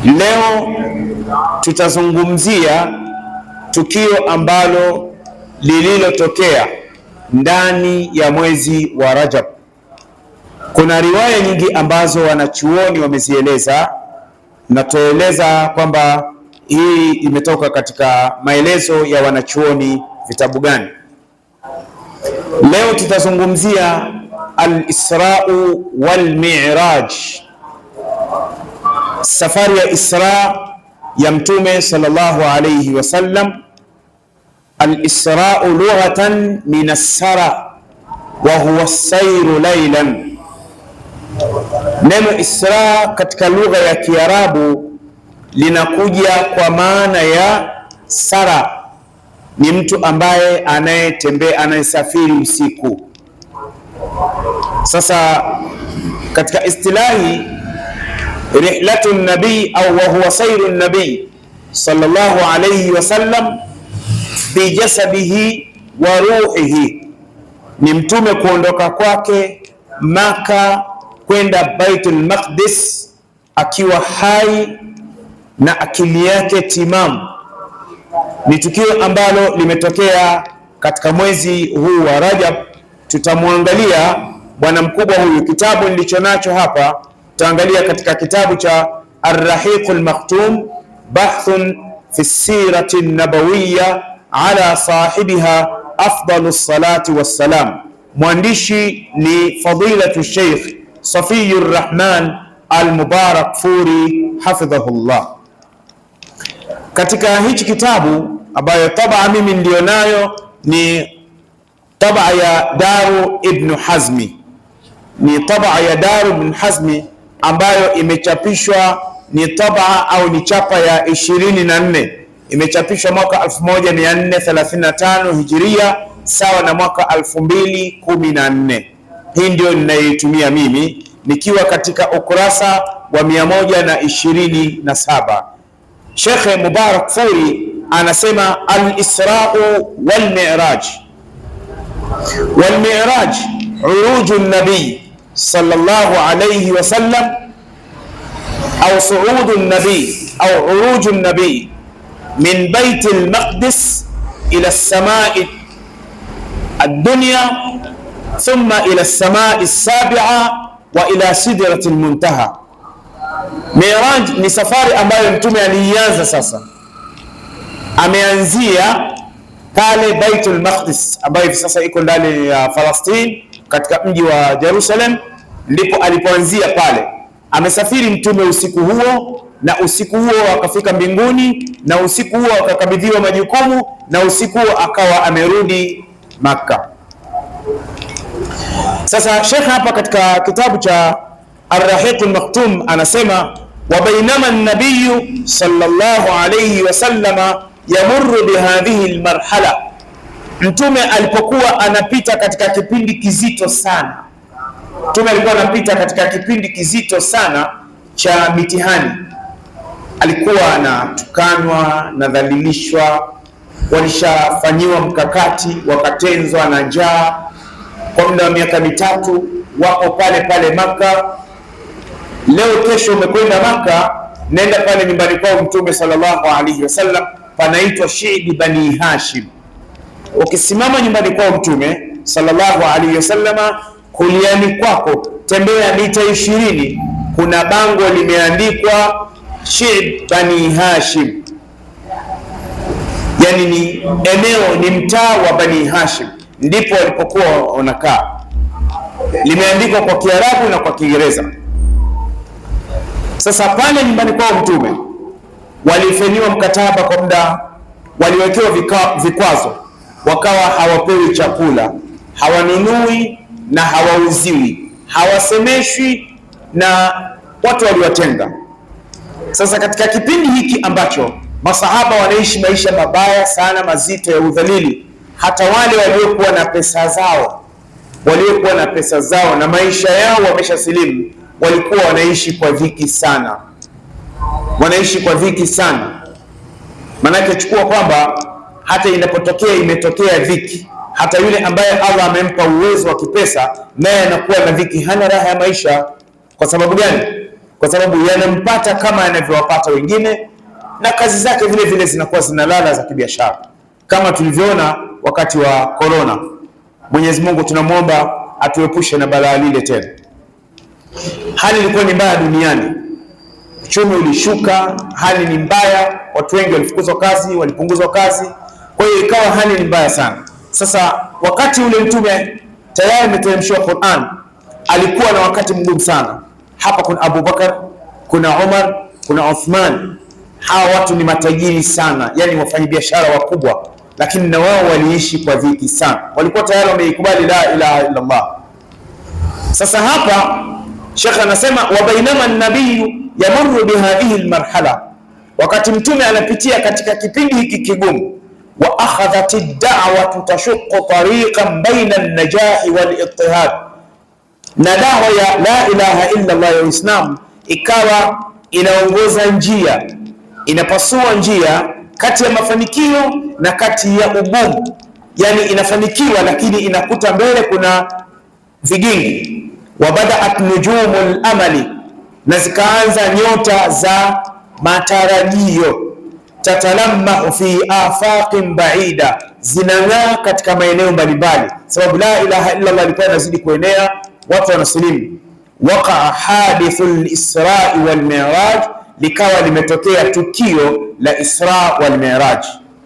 Leo tutazungumzia tukio ambalo lililotokea ndani ya mwezi wa Rajab. Kuna riwaya nyingi ambazo wanachuoni wamezieleza, na tueleza kwamba hii imetoka katika maelezo ya wanachuoni vitabu gani. Leo tutazungumzia al-Isra'u wal-Mi'raj, safari ya Isra ya Mtume sallallahu alayhi wasallam. Al-Isra'u lughatan min as-sara wa huwa as-sayru laylan. Neno Isra katika lugha ya Kiarabu linakuja kwa maana ya sara, ni mtu ambaye anayetembea, anayesafiri usiku. Sasa katika istilahi rihlatu nabii au wa huwa sayru nabii sallallahu alayhi wasallam bi jasadihi wa ruhihi, ni mtume kuondoka kwake Maka kwenda Baitul Maqdis akiwa hai na akili yake timamu. Ni tukio ambalo limetokea katika mwezi huu wa Rajab. Tutamwangalia bwana mkubwa huyu. Kitabu nilicho nacho hapa, tutaangalia katika kitabu cha Ar-Rahiqul Maktum, bahthun fi sirati nabawiyya ala sahibiha afdalus salati wassalam. Mwandishi ni fadilatu Sheikh Safiyur Rahman Al-Mubarak Furi hafidhahullah. Katika hichi kitabu ambayo tabaa mimi ndio nayo ni tabaa ya Daru Ibn Hazmi, ni tabaa ya Daru Ibn Hazmi ambayo imechapishwa, ni tabaa au ni chapa ya 24, imechapishwa mwaka 1435 Hijiria, sawa na mwaka 2014. Hii ndio ninayoitumia mimi nikiwa katika ukurasa wa 127. Sheikh Mubarak Furi anasema al-Isra'u wal-Mi'raj. Wal-Mi'raj uruju nabii sallallahu alayhi wasallam au suudu nabii au uruju nabii min Bait al-Maqdis ila as-sama'i ad-dunya thumma ila as-sama'i as-sabi'a wa ila sidratil muntaha. Mi'raj ni safari ambayo mtume alianza. Sasa ameanzia pale Baitul Maqdis ambayo hivi sasa iko ndani ya Palestine katika mji wa Jerusalem, ndipo alipoanzia pale. Amesafiri mtume usiku huo, na usiku huo akafika mbinguni, na usiku huo akakabidhiwa majukumu, na usiku huo akawa amerudi Makka. Sasa Sheikh hapa katika kitabu cha Ar-Rahiqul Maktum anasema wa bainama an-nabiy sallallahu alayhi wasallama yamurru bihadhihi al-marhala, mtume alipokuwa anapita katika kipindi kizito sana. Mtume alikuwa anapita katika kipindi kizito sana cha mitihani. Alikuwa anatukanwa na dhalilishwa, walishafanyiwa mkakati, wakatenzwa na njaa kwa muda wa miaka 3. Wako pale pale Maka. Leo kesho umekwenda Maka, nenda pale nyumbani kwao mtume sallallahu alaihi wasallam, panaitwa Shi'bi Bani Hashim. Ukisimama nyumbani kwao mtume sallallahu alaihi wasallama, kuliani kwako tembea mita 20, kuna bango limeandikwa Shi'bi Bani Hashim, yani ni eneo, ni mtaa wa Bani Hashim, ndipo walipokuwa wanakaa. Limeandikwa kwa Kiarabu na kwa Kiingereza. Sasa pale nyumbani kwao mtume walifanyiwa mkataba kwa muda, waliwekewa vikwazo, wakawa hawapewi chakula, hawanunui na hawauziwi, hawasemeshwi, na watu waliwatenga. Sasa katika kipindi hiki ambacho masahaba wanaishi maisha mabaya sana, mazito ya udhalili, hata wale waliokuwa na pesa zao na maisha yao wameshasilimu, walikuwa wanaishi kwa dhiki sana, Manake chukua kwamba hata inapotokea imetokea dhiki, hata yule ambaye Allah amempa uwezo wa kipesa, naye anakuwa na dhiki, hana raha ya maisha. Kwa sababu gani? kwa sababu yanampata kama yanavyowapata wengine, na kazi zake vile vile zinakuwa zinalala za kibiashara, kama tulivyoona wakati wa corona. Mwenyezi Mungu tunamwomba atuepushe na balaa lile tena. Hali ilikuwa ni mbaya duniani, uchumi ulishuka, hali ni mbaya, watu wengi walifukuzwa kazi, walipunguzwa kazi, kwa hiyo ikawa hali ni mbaya sana. Sasa wakati ule mtume tayari ameteremshiwa Qur'an, alikuwa na wakati mgumu sana. Hapa kuna Abu Bakar, kuna Umar, kuna Uthman. Hawa watu ni matajiri sana, yani wafanyabiashara wakubwa, lakini na wao waliishi kwa dhiki sana, walikuwa tayari wameikubali la ilaha illa Allah. Sasa hapa Sheikh anasema wa bainama an-nabiy yamurru bihadhihi al-marhala, wakati mtume anapitia katika kipindi hiki kigumu, wa akhadhat ad-da'watu tashuqqu tariqan baina an-najahi wal-ittihad, na dawa ya la ilaha illa Allah ya Uislamu ikawa inaongoza njia, inapasua njia kati ya mafanikio na kati ya ugumu. Yani inafanikiwa lakini inakuta mbele kuna vigingi. Wa badaat nujumul amali, na zikaanza nyota za matarajio, tatalamma fi afaqin baida, zinang'aa katika maeneo mbalimbali, sababu la ilaha illa Allah ilikuwa inazidi kuenea, watu wanasilimu. Waqa hadithul Isra wal Mi'raj, likawa limetokea tukio la Isra wal Mi'raj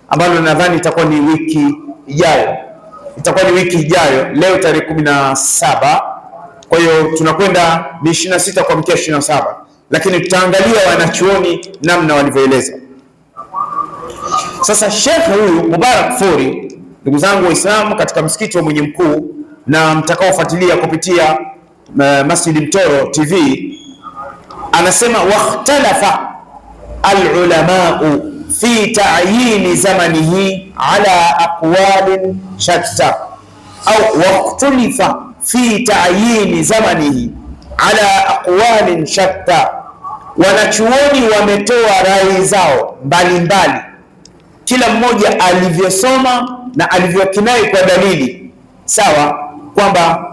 ambalo nadhani itakuwa ni wiki ijayo, leo tarehe 17. Kwa hiyo tunakwenda ni 26 kuamkia 27, lakini tutaangalia wanachuoni namna walivyoeleza. Sasa Sheikh huyu Mubarak Furi, ndugu zangu Waislamu, katika msikiti wa Mwenye Mkuu na mtakaofuatilia kupitia Masjid Mtoro TV, anasema wakhtalafa al-ulamau fi ta'yin zamanihi ala aqwalin shatta, au waqtulifa fi ta'yin zamanihi ala aqwalin shatta. Wanachuoni wametoa rai zao mbalimbali, kila mmoja alivyosoma na alivyokinai kwa dalili sawa, kwamba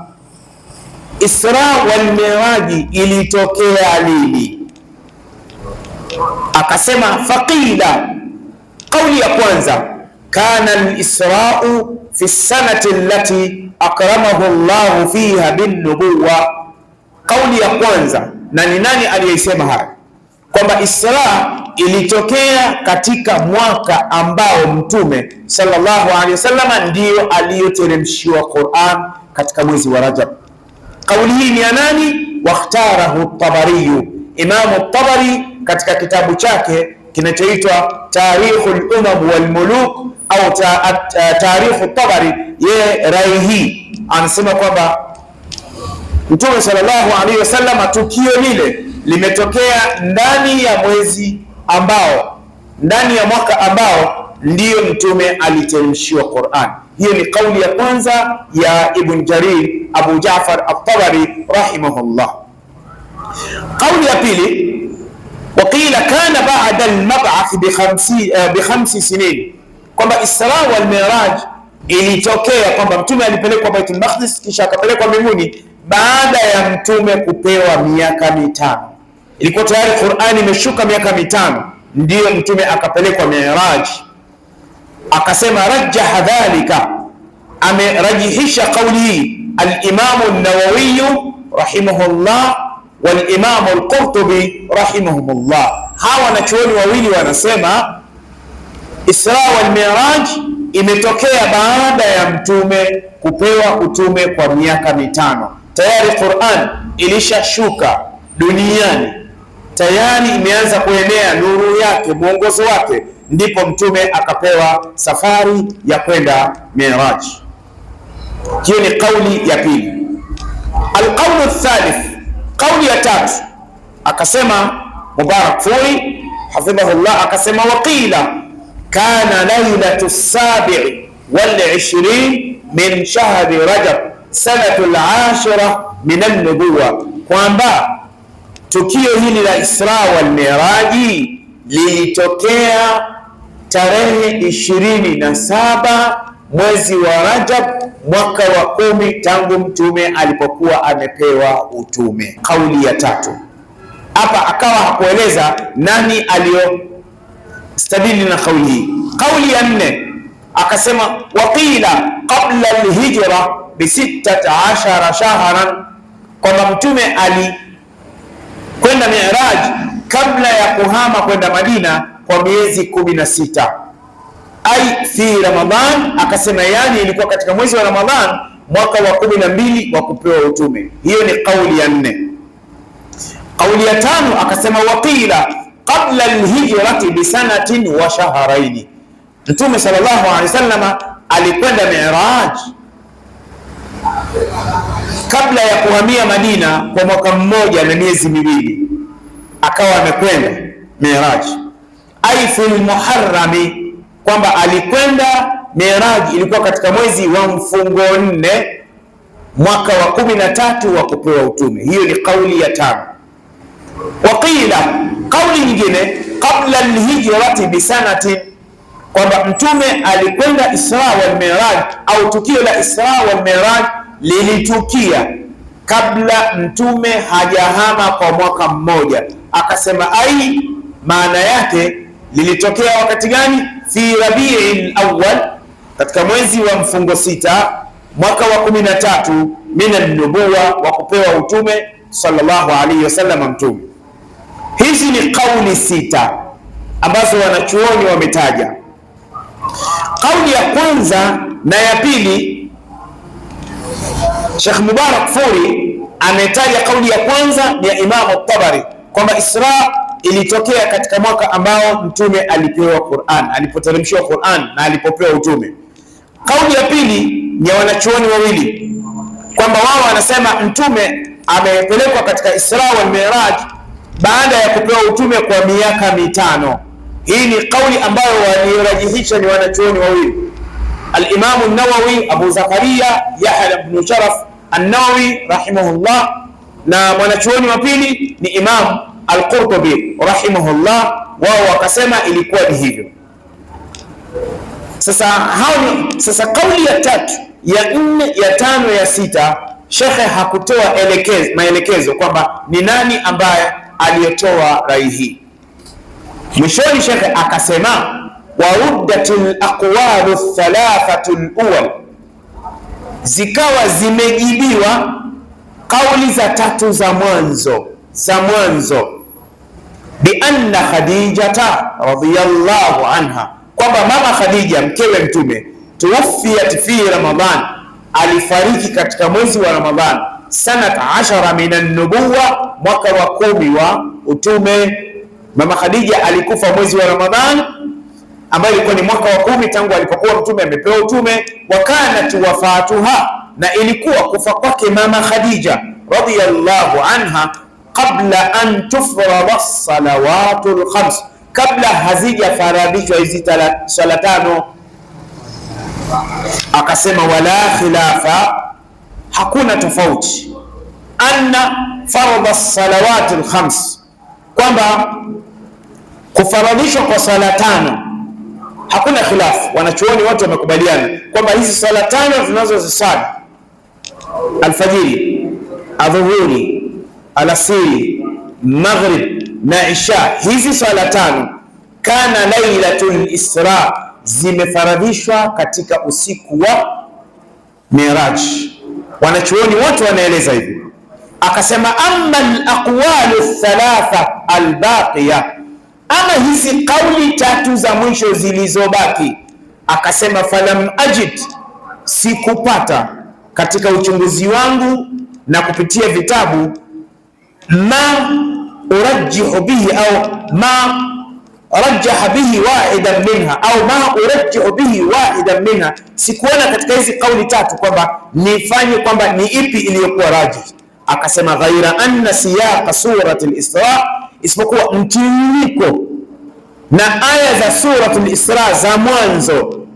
Isra wal Mi'raj ilitokea lini. Akasema faqila, kauli ya kwanza, kana al-Isra'u fi sanati allati akramahu Allah fiha bin nubuwa. Kauli ya kwanza, na ni nani aliyesema haya, kwamba Isra ilitokea katika mwaka ambao Mtume sallallahu alaihi wasallam ndiyo aliyoteremshiwa Qur'an, katika mwezi wa Rajab. Kauli hii ni ya nani? Wakhtarahu at-Tabari, Imam at-Tabari katika kitabu chake kinachoitwa Tarikhul Umam wal Muluk au Tarikh at-Tabari. Ye rai hii anasema kwamba Mtume sallallahu alaihi wasallam tukio lile limetokea ndani ya mwezi ambao, ndani ya mwaka ambao ndiyo Mtume aliteremshiwa Qur'an. Hiyo ni kauli ya kwanza ya Ibn Jarir Abu Ja'far at-Tabari rahimahullah. Kauli ya pili, waqila kana ba'da al-mab'ath bi 5 sinin, kwamba Isra wal Mi'raj ilitokea kwamba Mtume alipelekwa Baitul Maqdis kisha akapelekwa mbinguni baada ya Mtume kupewa miaka 5. Ilikuwa tayari Qur'ani imeshuka miaka 5, ndiyo Mtume akapelekwa Mi'raj. Akasema rajjaha dhalika, amerajihisha kauli hii al-Imam an-Nawawi rahimahullah wal Imam al-Qurtubi rahimahumullah. Hawa wanachuoni wawili wanasema Isra wal Mi'raj imetokea baada ya Mtume kupewa utume kwa miaka 5. Tayari Qur'an ilishashuka duniani, tayari imeanza kuenea nuru yake, mwongozo wake, ndipo Mtume akapewa safari ya kwenda Mi'raj. Hiyo ni kauli ya pili. Alqaulu athalith, kauli ya tatu, akasema Mubarak Furi hafidhahullah, akasema waqila kana lailatu sabi' wal 20 min shahri Rajab sanatu al-ashira min an-nubuwa, kwamba tukio hili la Isra wal Mi'raji lilitokea tarehe 27 mwezi wa Rajab mwaka wa 10 tangu Mtume alipokuwa amepewa utume. Kauli ya tatu, hapa akawa hakueleza nani aliyostadili na kauli hii. Kauli ya 4 akasema waqila qabla alhijra bi 16 shahran, kwamba mtume alikwenda Mi'raj kabla ya kuhama kwenda Madina kwa miezi 16, ai fi Ramadhan. Akasema yani ilikuwa katika mwezi wa Ramadhan mwaka wa 12 wa kupewa utume. Hiyo ni kauli ya 4. Kauli ya 5 akasema waqila qabla alhijrati bi sanatin wa shahrayn, mtume sallallahu alaihi wasallam alikwenda Mi'raj kabla ya kuhamia Madina kwa mwaka 1 na miezi 2, akawa amekwenda Mi'raj. Ai fil Muharrami, kwamba alikwenda Mi'raj ilikuwa katika mwezi wa mfungo 4 mwaka wa 13 wa kupewa utume. Hiyo ni kauli ya 5. Waqila, kauli nyingine, qabla alhijrati bi sanatin, kwamba mtume alikwenda Isra wal Mi'raj, au tukio la Isra wal Mi'raj lilitukia kabla mtume hajahama kwa mwaka 1. Akasema ai, maana yake lilitokea wakati gani? Fi Rabiul Awwal, katika mwezi wa mfungo 6 mwaka wa 13 min an-nubuwa, wa kupewa utume sallallahu alaihi wasallam mtume. Hizi ni kauli 6 ambazo wanachuoni wametaja. Kauli ya kwanza na ya pili, Sheikh Mubarak Furi ametaja kauli ya kwanza ni ya Imam At-Tabari, kwamba Isra ilitokea katika mwaka ambao mtume alipewa Qur'an, alipoteremshiwa Qur'an na alipopewa utume. Kauli ya pili ni ya wanachuoni wawili, kwamba wao wanasema mtume amepelekwa katika Isra wal Mi'raj baada ya kupewa utume kwa miaka 5. Hii ni kauli ambayo waliorajihisha ni wanachuoni wawili, al-Imam an-Nawawi, Abu Zakaria Yahya ibn Sharaf an-Nawawi rahimahullah, na mwanachuoni wa pili ni Imam al-Qurtubi rahimahullah. Wao wakasema ilikuwa ni hivyo. Sasa kauli ya 3, ya 4, ya 5, ya 6, shekhe hakutoa maelekezo kwamba ni nani ambaye aliyotoa rai hii. Mwishoni shekhe akasema waruddatil aqwalu thalathatul awwal, zikawa zimejibiwa kauli za 3 za mwanzo bi anna Khadijata radhiyallahu anha, kwamba mama Khadija mkewe mtume tuwafiyat fi Ramadhan, alifariki katika mwezi wa Ramadhan, sanata 10 min an-nubuwa, mwaka wa 10 wa utume. Mama Khadija alikufa mwezi wa Ramadhan ambayo ilikuwa ni mwaka wa 10 tangu alipokuwa mtume amepewa utume. Wa kanat wafatuha, na ilikuwa kufa kwake mama Khadija radhiyallahu anha qabla an tufrada as-salawatul 5, kabla hazijafaradhishwa hizi sala 5. Akasema wala khilafa, hakuna tofauti, anna faradha as-salawatul 5, kwamba kufaradhishwa kwa sala 5 hakuna khilafu. Wanachuoni wote wamekubaliana kwamba hizi sala 5 tunazozisali, alfajiri, adhuhuri, alasiri, maghrib na isha, hizi sala 5 kana lailatul Isra, zimefaradhishwa katika usiku wa Miraj. Wanachuoni wote wanaeleza hivi. Akasema amma al-aqwalu thalatha al-baqiya, ama hizi kauli 3 za mwisho zilizobaki, akasema falam ajid, sikupata katika uchunguzi wangu na kupitia vitabu, ma urajjihu bihi au ma rajjaha bihi wahidan minha au ma urajjihu bihi wahidan minha, sikuona katika hizi kauli 3 kwamba nifanye kwamba ni ipi iliyokuwa rajih. Akasema ghaira anna siyaqa suratul Isra, isipokuwa mtiririko na aya za suratul Isra za mwanzo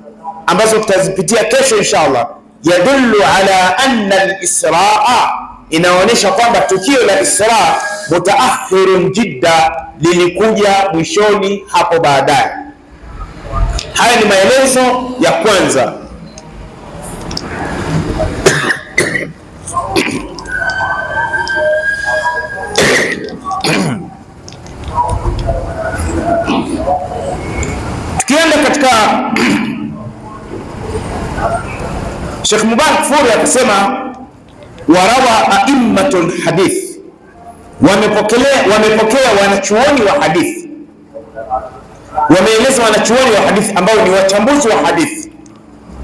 ambazo tutazipitia kesho inshallah, yadullu ala anna al-Israa, inaonyesha kwamba tukio la Isra mutaakhirun jidda, lilikuja mwishoni hapo baadaye. Haya ni maelezo ya kwanza. Sheikh Mubarak Furi akasema warawa aimmatul hadith, wamepokea wanachuoni wa hadithi, wameeleza wanachuoni wa hadithi ambao ni wachambuzi wa hadithi.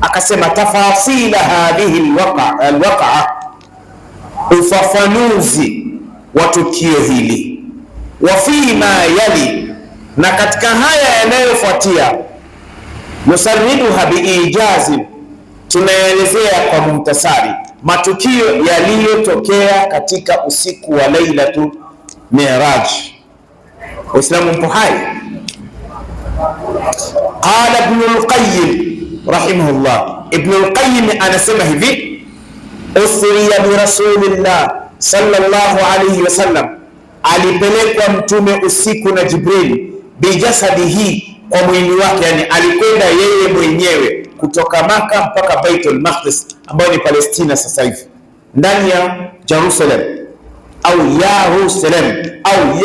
Akasema tafasila hadhihi alwaqa, ufafanuzi wa tukio hili, wa fi ma yali, na katika haya yanayofuatia, nusarriduha biijazi, tunaelezea kwa muhtasari matukio yaliyotokea katika usiku wa Lailatu Miraj. Uislamu mpo hai. Qala Ibn al-Qayyim rahimahullah, Ibn al-Qayyim anasema hivi, usriya bi Rasulillah sallallahu alayhi wasallam, alipelekwa mtume usiku na Jibril, bijasadihi, kwa mwili wake, yani alikwenda yeye mwenyewe kutoka Maka mpaka Baitul Maqdis ambayo ni Palestina sasa hivi, ndani ya Jerusalem au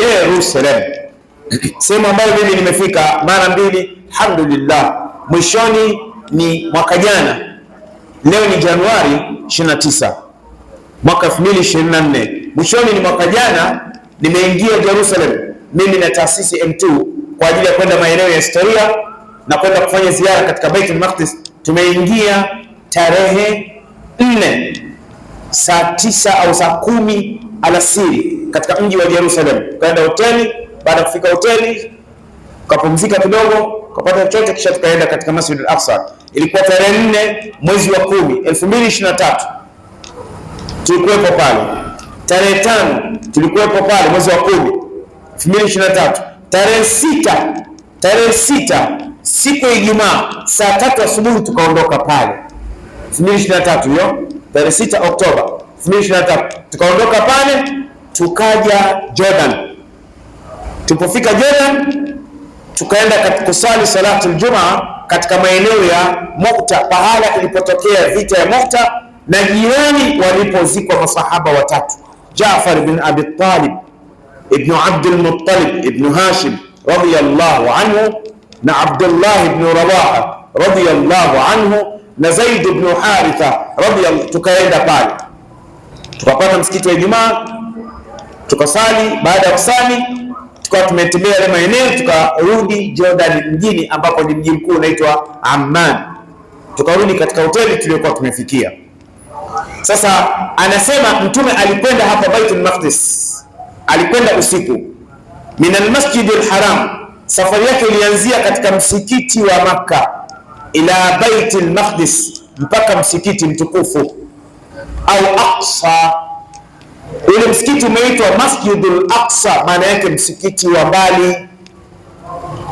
Yerusalem, sehemu ambayo mimi nimefika mara mbili alhamdulillah. Mwishoni ni mwaka jana, leo ni Januari 29 mwaka 2024, mwishoni ni mwaka jana nimeingia Jerusalem mimi na taasisi M2 kwa ajili ya kwenda maeneo ya historia na kwenda kufanya ziara katika Baitul Maqdis. Tumeingia tarehe 4 saa 9 au saa 10 alasiri katika mji wa Jerusalem. Tukaenda hoteli, baada ya kufika hoteli tukapumzika kidogo, tukapata chochote, kisha tukaenda katika Masjid al-Aqsa. Ilikuwa tarehe 4 mwezi wa 10 2023, tulikuwepo pale. Tarehe 5 tulikuwepo pale mwezi wa 10 2023. Tarehe 6 siku ya Ijumaa saa 3 asubuhi tukaondoka pale 2023, hiyo tarehe 6 Oktoba 2023 tukaondoka pale, tukaja Jordan. Tupofika Jordan tukaenda kusali salatu al-Jumaa katika maeneo ya Mu'ta, pahala ilipotokea vita ya Mu'ta na jirani walipozikwa masahaba watatu, Jaafar ibn Abi Talib ibn Abdul Muttalib ibn Hashim radiyallahu anhu na Abdullah ibn Rawaha radiyallahu anhu na Zaid ibn Haritha radiyallahu. Tukaenda pale tukapata msikiti wa Ijumaa, tukasali. Baada ya kusali tukawa tumetembea ile maeneo, tukarudi Jordan mjini ambapo ni mji mkuu unaitwa Amman. Tukarudi katika hoteli tuliyokuwa tumefikia. Sasa anasema mtume alikwenda hapa Baitul Maqdis, alikwenda usiku min al-Masjid al-Haram. Safari yake ilianzia katika msikiti wa Makka ila Baitul Maqdis, mpaka msikiti mtukufu au Aqsa. Ule msikiti umeitwa Masjidul Aqsa, maana yake msikiti wa mbali,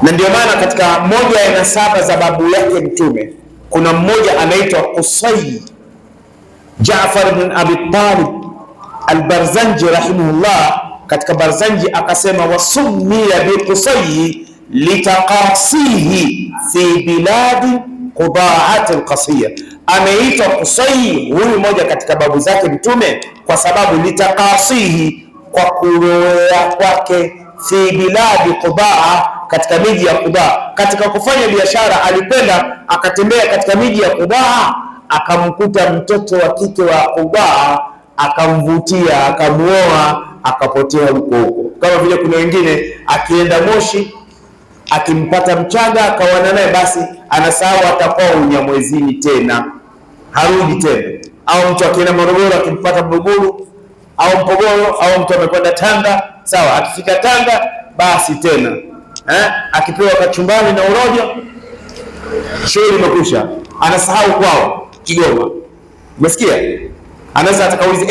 na ndio maana katika moja ya nasaba za babu yake mtume kuna mmoja anaitwa Qusay Jaafar ibn Abi Talib al-Barzanji rahimahullah. Katika Barzanji akasema wasummiya bi Qusay litaqasihi fi biladi Qudaat al-Qasiya. Ameitwa Qusay huyu mmoja katika babu zake mtume kwa sababu litaqasihi, kwa kuoa kwake, fi biladi Qudaa, katika miji ya Qudaa. Katika kufanya biashara alipenda akatembea katika miji ya Qudaa, akamkuta mtoto wa kike wa Qudaa, akamvutia, akamuoa, akapotea huko huko. Kama vile kuna wengine akienda Moshi akimpata Mchaga akawana naye, basi anasahau atakuwa Unyamwezini tena, harudi tena. Au mtu akienda Morogoro akimpata Morogoro au Mpogoro, au mtu amekwenda Tanga, sawa, akifika Tanga basi tena akipewa kachumbani na urojo, shughuli imekwisha, anasahau kwao Kigoma. Umesikia? Anaweza atakauliza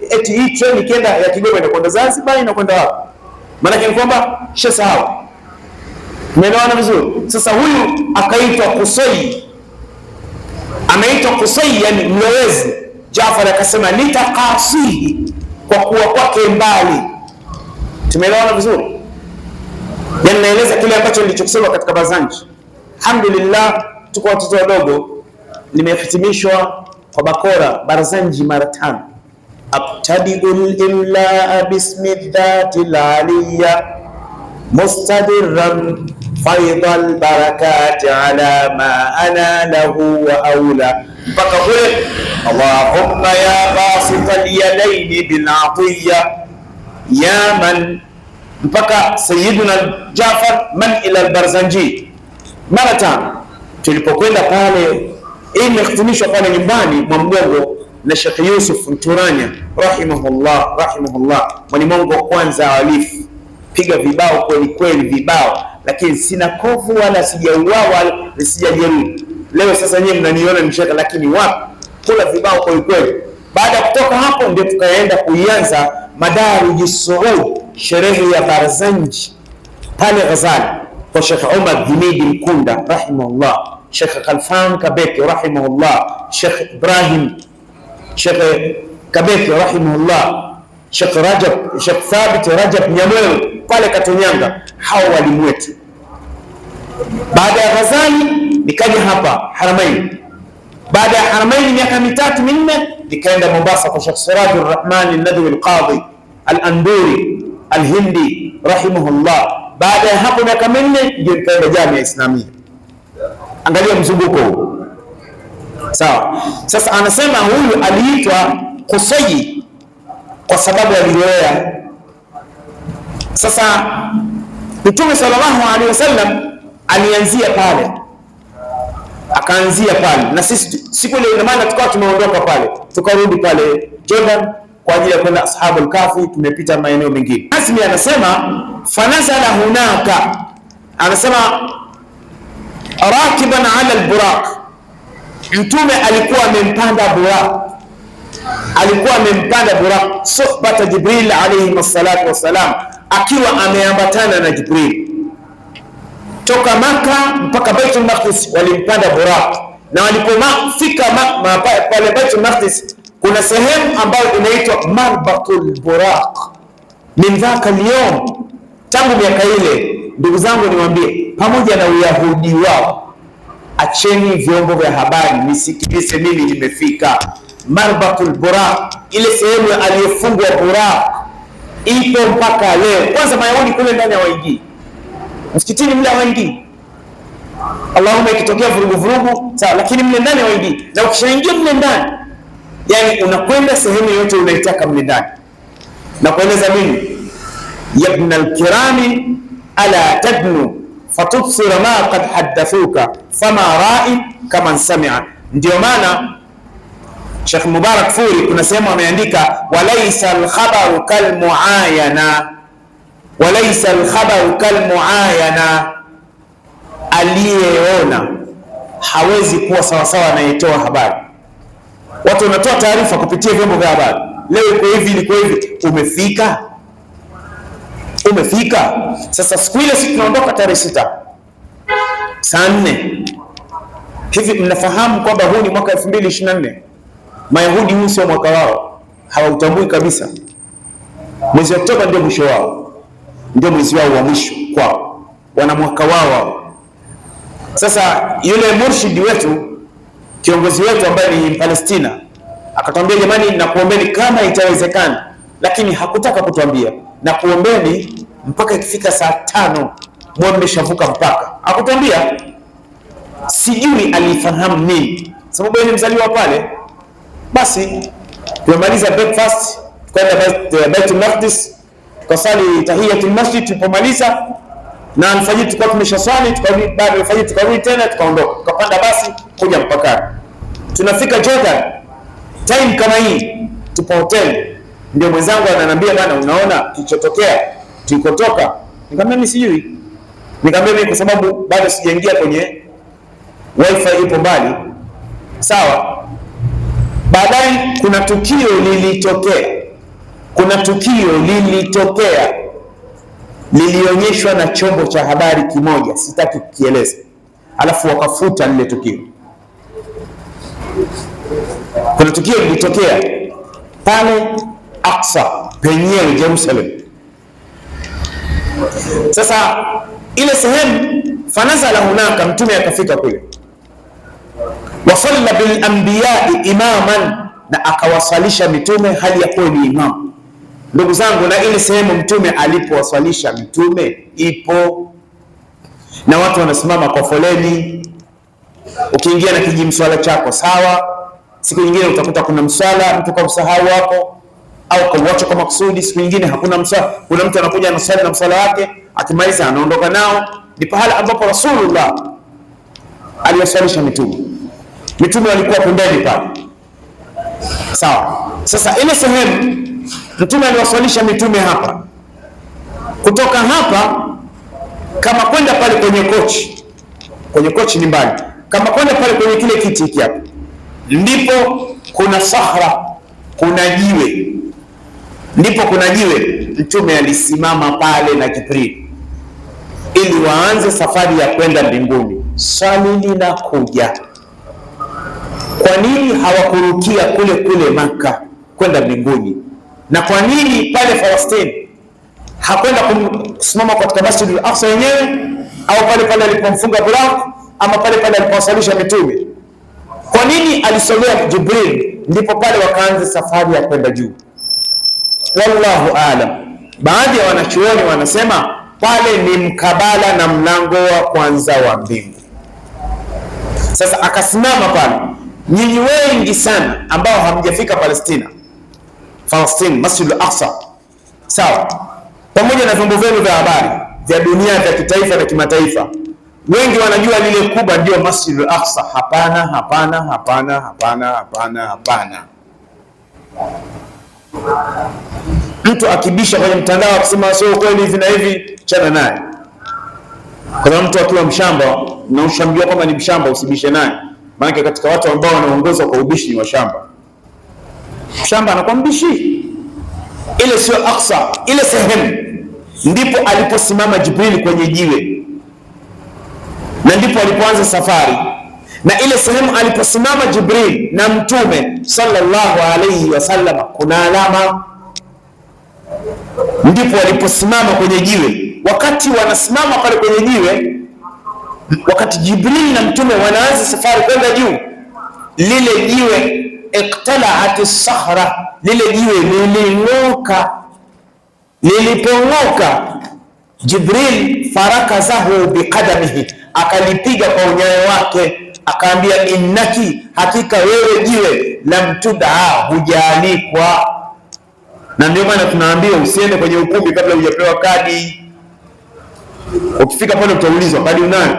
eti hii train ikienda ya Kigoma inakwenda Zanzibar, inakwenda wapi? Maana yake ni kwamba shasahau. Umeelewana vizuri? Sasa huyu akaitwa Qusay, ameitwa Qusay yani mlowezi. Jaafar akasema litaqasihi, kwa kuwa kwake mbali. Tumeelewana vizuri? Yani naeleza kile ambacho nilichokisema katika Barzanji. Alhamdulillah, tuko watoto wadogo, limehitimishwa kwa bakora Barzanji mara 5. Abtadiul imla bismi dhatil aliyya mustadirran faidal barakati ala ma ana lahu wa aula, mpaka kule Allahumma ya basital yadaini bil atiya ya man, mpaka Sayyiduna Jafar man ila al-Barzanji mara tano. Tulipokwenda pale, imehitimishwa pale nyumbani mwa Mgongo na Sheikh Yusuf Nturanya rahimahullah, mwalimu wa kwanza alifu piga vibao kweli kweli, vibao, lakini sina kovu wala sijauawa wala sijajeruhi. Leo sasa nyewe mnaniona mshaka, lakini wapi, kula vibao kweli kweli. Baada ya kutoka hapo, ndio tukaenda kuianza Madarij Suud, sherehe ya Barzanji pale Ghazali kwa Sheikh Umar Himidi Mkunda rahimahullah, Sheikh Khalfan Kabeki rahimahullah, Sheikh Ibrahim Sheikh Kabeki rahimahullah, Sheikh Rajab, Sheikh Thabit Rajab Nyamwewe pale Katonyanga, hao walimu wetu. Baada ya Ghazali nikaja hapa Haramain. Baada ya Haramain miaka mitatu minne, nikaenda Mombasa kwa Sheikh Sirajur Rahman al-Nadwi al-Qadhi al-Anduri al-Hindi rahimahullah. Baada ya hapo miaka minne ndio nikaenda Jamia Islamia. Angalia mzunguko huu, sawa. Sasa anasema huyu aliitwa Qusay kwa sababu alizoea. Sasa Mtume sallallahu alaihi wasallam alianzia pale, akaanzia pale, na sisi siku ile, ina maana tukawa tumeondoka pale tukarudi pale Jordan kwa ajili ya kwenda Ashabul Kahfi, tumepita maeneo mengine. Asmi anasema fanazala hunaka, anasema rakiban ala al-buraq, Mtume alikuwa amempanda Buraq, alikuwa amempanda Buraq, suhbata Jibril alayhi salatu wassalam, akiwa ameambatana na Jibril toka Maka mpaka Baitul Maqdis, walimpanda Buraq. Na walipofika pale Baitul Maqdis, kuna sehemu ambayo inaitwa Marbatul Buraq. Min dhaka al-yawm, tangu miaka ile, ndugu zangu niwaambie, pamoja na uyahudi wao, acheni vyombo vya habari nisikilize mimi, nimefika Marbatul Buraq, ile sehemu aliyofungwa Buraq ipo mpaka leo. Kwanza Mayahudi kule ndani hawaingii msikitini, mle hawaingii, Allahumma ikitokea vurugu sawa, lakini mle ndani hawaingii. Na ukishaingia mle ndani, yani unakwenda sehemu yote unaitaka mle ndani. Na kueleza mimi, ya ibn al-kirami ala tadnu fatubsira ma qad haddathuka fama ra'i kama sami'a. Ndio maana Sheikh Mubarak Furi kuna sehemu ameandika walaysa al-khabaru kal muayana, walaysa al-khabaru kal muayana, aliyeona hawezi kuwa sawasawa anayetoa habari. Watu wanatoa taarifa kupitia vyombo vya habari, leo iko hivi, liko hivi, umefika. Sasa siku ile sisi tunaondoka tarehe 6 saa 4 hivi, mnafahamu kwamba huu ni mwaka 2024. Mayahudi huu sio mwaka wao, hawautambui kabisa. Mwezi Oktoba ndio mwisho wao, ndio mwezi wao wa mwisho kwao, wana mwaka wao. Sasa yule murshidi wetu, kiongozi wetu ambaye ni Palestina, akatwambia jamani, nakuombeni kama itawezekana, lakini hakutaka kutuambia nakuombeni mpaka ikifika saa 5 mwe mmeshavuka mpaka. Hakutwambia, sijui alifahamu nini, sababu yeye ni mzaliwa pale. Basi tumemaliza breakfast, tukaenda Baitul Maqdis, tukasali tahiyatul masjid. Tulipomaliza na alfajiri tulikuwa tumeshaswali, tukarudi, baada ya alfajiri tukarudi tena, tukaondoka, tukapanda basi kuja mpakani. Tunafika Jordan time kama hii, tupo hotel, ndio mwenzangu ananiambia bana, unaona kilichotokea tulikotoka? Nikamwambia mimi sijui, nikamwambia mimi kwa sababu bado sijaingia kwenye wifi, ipo mbali. Sawa. Baadaye kuna tukio lilitokea, lilionyeshwa na chombo cha habari kimoja, sitaki kukieleza, alafu wakafuta lile tukio. Kuna tukio lilitokea pale Aqsa penyewe Jerusalem. Sasa ile sehemu, fanazala hunaka, Mtume akafika kule, wasalla bil anbiya'i imaman, na akawasalisha mitume hali ya kuwa ni imam. Ndugu zangu, na ile sehemu Mtume alipowasalisha mitume ipo na watu wanasimama kwa foleni. Ukiingia na kijimswala chako sawa, siku nyingine utakuta kuna mswala mtu kamsahau hapo au kauacha kwa makusudi, siku nyingine hakuna mswala. Kuna mtu anakuja anaswali na mswala wake, akimaliza anaondoka nao. Ni pahala ambapo Rasulullah aliwaswalisha mitume. Mitume walikuwa pembeni pale, sawa. Sasa ile sehemu mtume aliwaswalisha mitume hapa, kutoka hapa kama kwenda pale kwenye kochi ni mbali, kama kwenda pale kwenye kile kiti hiki hapa, ndipo kuna sahra, kuna jiwe, ndipo kuna jiwe. Mtume alisimama pale na Jibril ili waanze safari ya kwenda mbinguni. Swali linakuja, kwa nini hawakurukia kule Maka kwenda mbinguni? Na kwa nini pale Palestine hakwenda kusimama katika Masjid al-Aqsa yenyewe, au pale alipomfunga Buraq, ama pale alipowasalisha mitume? Kwa nini alisogea Jibril ndipo pale wakaanza safari ya kwenda juu? Wallahu aalam. Baadhi ya wanachuoni wanasema pale ni mkabala na mlango wa kwanza wa mbingu. Sasa akasimama pale. Nyinyi wengi sana ambao hamjafika Palestina, Masjid al-Aqsa, sawa, pamoja na vyombo vyenu vya habari vya dunia, vya kitaifa na kimataifa, wengi wanajua lile kubwa ndio Masjid al-Aqsa. Hapana. Mtu akibisha kwenye mtandao akisema sio kweli hivi na hivi, chana naye. Kuna mtu akiwa mshamba na ushamjua kama ni mshamba, usibishe naye, maana katika watu ambao wanaongozwa kwa ubishi ni washamba. Mshamba anakuwa mbishi. Ile sio Aqsa, ile sehemu ndipo aliposimama Jibril kwenye jiwe, na ndipo alipoanza safari. Na ile sehemu aliposimama Jibril na Mtume sallallahu alayhi wasallam kuna alama, ndipo waliposimama kwenye jiwe. Wakati wanasimama pale kwenye jiwe, wakati Jibril na Mtume wanaanza safari kwenda juu, lile jiwe iqtalaat as-sahra, lile jiwe liling'oka. Lilipong'oka, Jibril farakazahu biqadamihi, akalipiga kwa unyayo wake, akaambia innaki, hakika wewe jiwe, lam tud'a, hujaalikwa. Na ndio maana tunaambiwa usiende kwenye ukumbi kabla hujapewa kadi. Ukifika pale utaulizwa kadi unayo?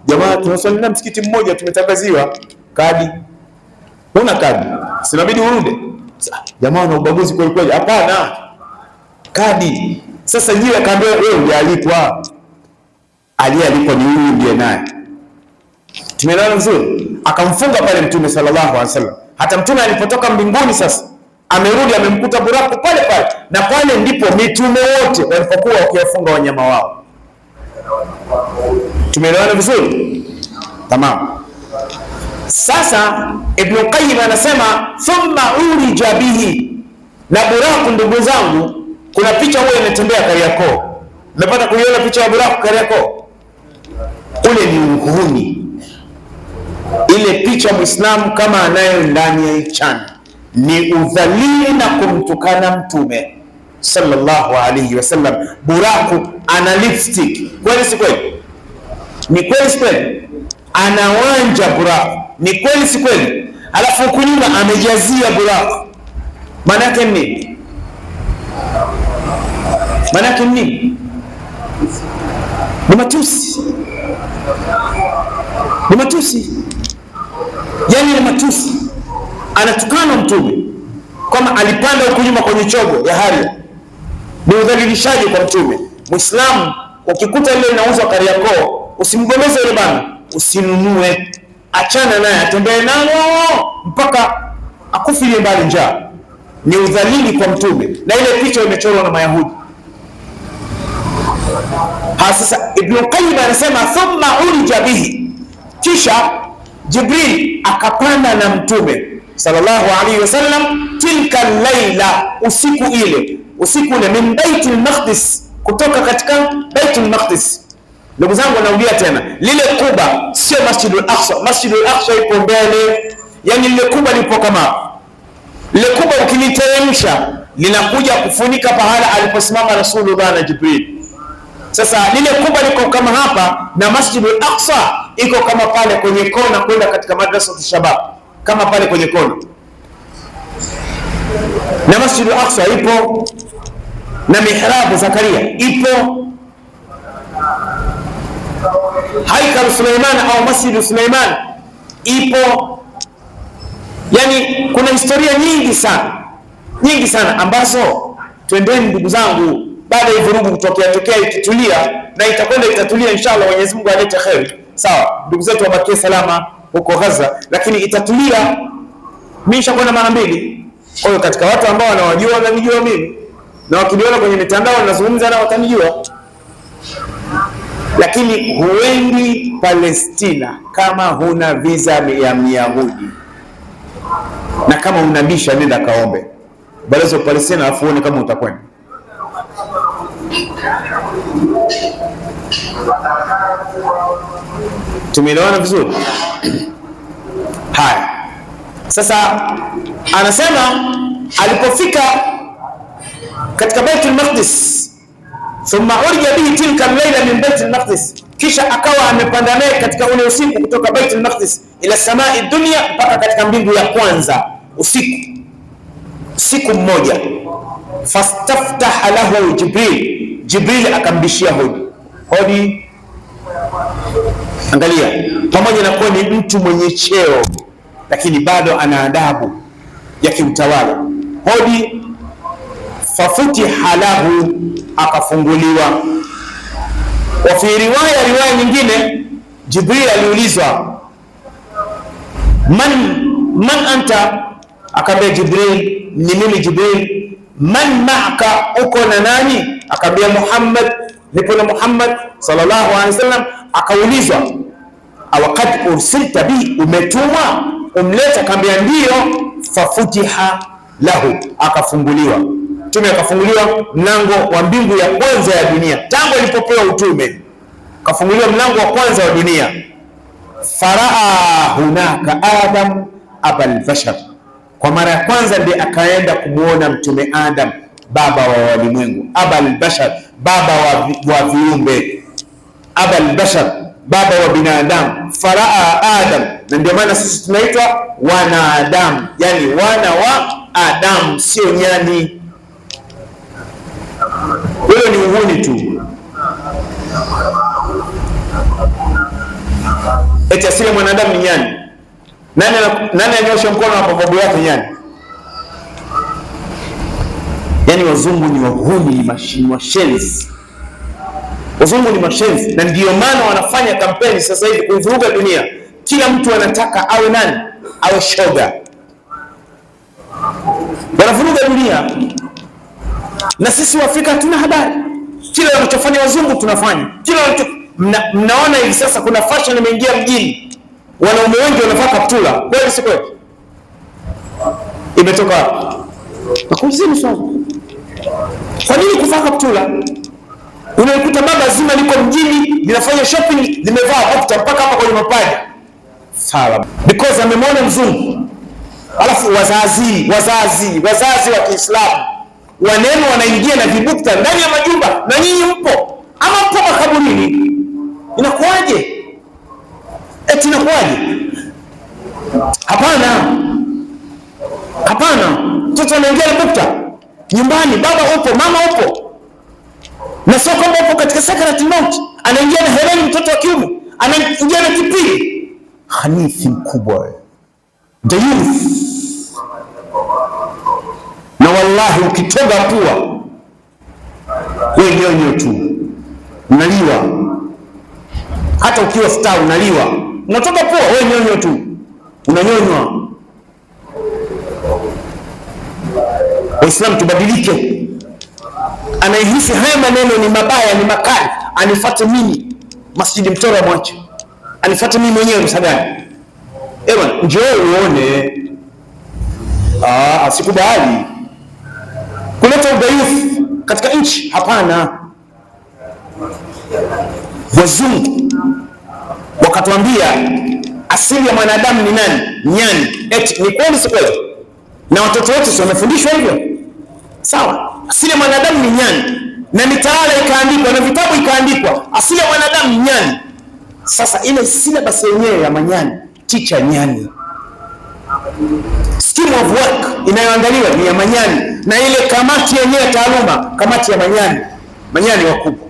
Jamaa tunaswali na msikiti mmoja, tumetangaziwa kadi. Una kadi? Sinabidi urudi. Jamaa na ubaguzi kweli kweli. Hapana, kadi. Sasa jiwe akaambia wewe hujaalikwa. Aliyealikwa ni huyu ndiye naye. Tumeelewana vizuri? Akamfunga pale Mtume sallallahu alaihi wasallam. Hata Mtume alipotoka mbinguni sasa, amerudi amemkuta Buraku pale, na pale ndipo mitume wote walipokuwa wakiwafunga wanyama wao. Tumeelewana vizuri? Tamam. Sasa Ibn Qayyim anasema thumma urija bihi, na Buraku, ndugu zangu, kuna picha huwa inatembea Kariakoo. Mmepata kuiona picha ya Buraku Kariakoo? Ule ni uhuni. Ile picha Muislamu kama anayo ndani ya ichana ni udhalili na kumtukana Mtume sallallahu alayhi wasallam. Buraku ana lipstick, kweli si kweli? Ni kweli si kweli? Anawanja Buraku, ni kweli si kweli? Alafu huku nyuma amejazia Buraku. Maana yake nini? Maana yake nini? Ni matusi. Ni matusi. Yaani ni matusi. Anatukana Mtume kama alipanda huku nyuma kwenye chogo ya haria. Ni udhalilishaji kwa Mtume. Muislamu ukikuta ile inauzwa Kariakoo, usimgomeze yule bana, usinunue. Achana naye, atembee nalo mpaka akufilie mbali njaa. Ni udhalili kwa Mtume. Na ile picha imechorwa na Mayahudi. Sasa Ibn Qayyim anasema thumma urija bihi, kisha Jibril akapanda na Mtume sallallahu alaihi wasallam tilka laila, usiku ule min Baitul Maqdis, kutoka katika Baitul Maqdis. Ndugu zangu, narudia tena, lile Kuba sio Masjidul Aqsa. Masjidul Aqsa ipo mbele, yani lile Kuba lipo kama lile Kuba, ukiliteremsha linakuja kufunika pahala aliposimama Rasulullah na Jibril. Sasa lile kubwa liko kama hapa, na Masjidul Aqsa iko kama pale kwenye kona kwenda katika Madrasa Shabab, kama pale kwenye kona. Na Masjidul Aqsa ipo, na mihrabu Zakaria ipo, Haikal Suleiman au Masjid Suleiman ipo. Yani kuna historia nyingi sana ambazo, twendeni ndugu zangu, baada ya vurugu kutokea ikitulia, na itakwenda itatulia inshallah, Mwenyezi Mungu alete kheri. Sawa, ndugu zetu wabakie salama huko Gaza, lakini itatulia. Mimi nishakwenda mara mbili, kwa hiyo katika watu ambao wanawajua wananijua mimi, na wakiniona kwenye mitandao ninazungumza nao watanijua. Lakini huendi Palestina kama huna visa ya Myahudi, na kama unabisha nenda kaombe balozi wa Palestina alafu uone kama utakwenda. Tumeelewana vizuri? Haya, sasa anasema alipofika katika Baitul Maqdis, thumma urja bihi tilka al-layla min Baitul Maqdis, kisha akawa amepanda naye katika ule usiku kutoka Baitul Maqdis ila samai dunya, mpaka katika mbingu ya kwanza siku mmoja. Fastaftaha lahu Jibril akambishia hodi. Angalia, pamoja na kuwa ni mtu mwenye cheo, lakini bado ana adabu ya kiutawala. Hodi. Fafutiha lahu, akafunguliwa. Wa fi riwaya nyingine, Jibril aliulizwa man anta, akaambia Jibril, ni mimi Jibril. Man ma'aka, uko na nani? Akaambia Muhammad, nipo na Muhammad sallallahu alaihi wasallam. Akaulizwa awaqad ursilta bi, umetumwa umleta? Akaambia ndio. Fafutiha lahu, akafunguliwa. Mtume akafunguliwa mlango wa mbingu ya kwanza ya dunia tangu alipopewa utume, akafunguliwa mlango wa kwanza wa dunia. Faraa hunaka Adam abal bashar, kwa mara ya kwanza ndiye akaenda kumuona Mtume Adam, baba wa walimwengu. Abal bashar, baba wa viumbe. Abal bashar, baba wa binadamu. Faraa Adam, na ndio maana sisi tunaitwa wana Adam, yani wana wa Adam, sio nyani. Wewe ni uhuni tu. Eti asili mwanadamu ni nyani. Nani anyosha mkono hapo babu yake nyani? Yani wazungu ni wahuni, ni washenzi. Wazungu ni mashenzi, na ndio maana wanafanya kampeni sasa hivi kuvuruga dunia. Kila mtu anataka awe nani? Awe shoga. Wanavuruga dunia, na sisi wa Afrika hatuna habari. Kila wanachofanya wazungu tunafanya. Mnaona hivi sasa kuna fashion imeingia mjini, wanaume wengi wanavaa kaptula. Kweli si kweli? Imetoka wapi? Nakuulizeni swali. Kwa nini kuvaa kaptula? Unaikuta baba zima liko mjini linafanya shopping, limevaa kaptula mpaka hapa kwenye mapaja. Sawa. Because amemwona mzungu. Alafu wazazi wa Kiislamu waneno wanaingia na vibukta ndani ya majumba, na nyinyi mpo ama mpo makaburini. Inakuwaje? Eti inakuwaje? Hapana. Mtoto anaingia na bukta nyumbani, baba upo, mama upo, na sio kama upo katika sakaratul maut, anaingia na hereni mtoto wa kiume, anaingia na kipili. Hanifi mkubwa the youth. Na wallahi ukitoga pua wewe nyonyo tu unaliwa. Hata ukiwa star unaliwa. Unatoka pua wewe nyonyo tu unanyonywa. Waislamu tubadilike. Anayehisi haya maneno ni mabaya, ni makali, anifuate mimi Masjidi Mtoro mwache. Anifuate mimi mwenyewe msagani. Ewa njoo uone. Asikubali kuleta udhaifu katika nchi. Hapana. Wazungu wakatuambia asili ya mwanadamu ni nani? Nyani. Eti ni kweli si kweli? Na watoto wote si wamefundishwa hivyo? Sawa. Asili ya mwanadamu ni nyani. na mitaala ikaandikwa na vitabu ikaandikwa, asili ya mwanadamu nyani. Sasa ile syllabus yenyewe ya manyani, teacher nyani, scheme of work inayoandaliwa ni ya manyani, na ile kamati yenyewe ya taaluma, kamati ya manyani, manyani wakubwa.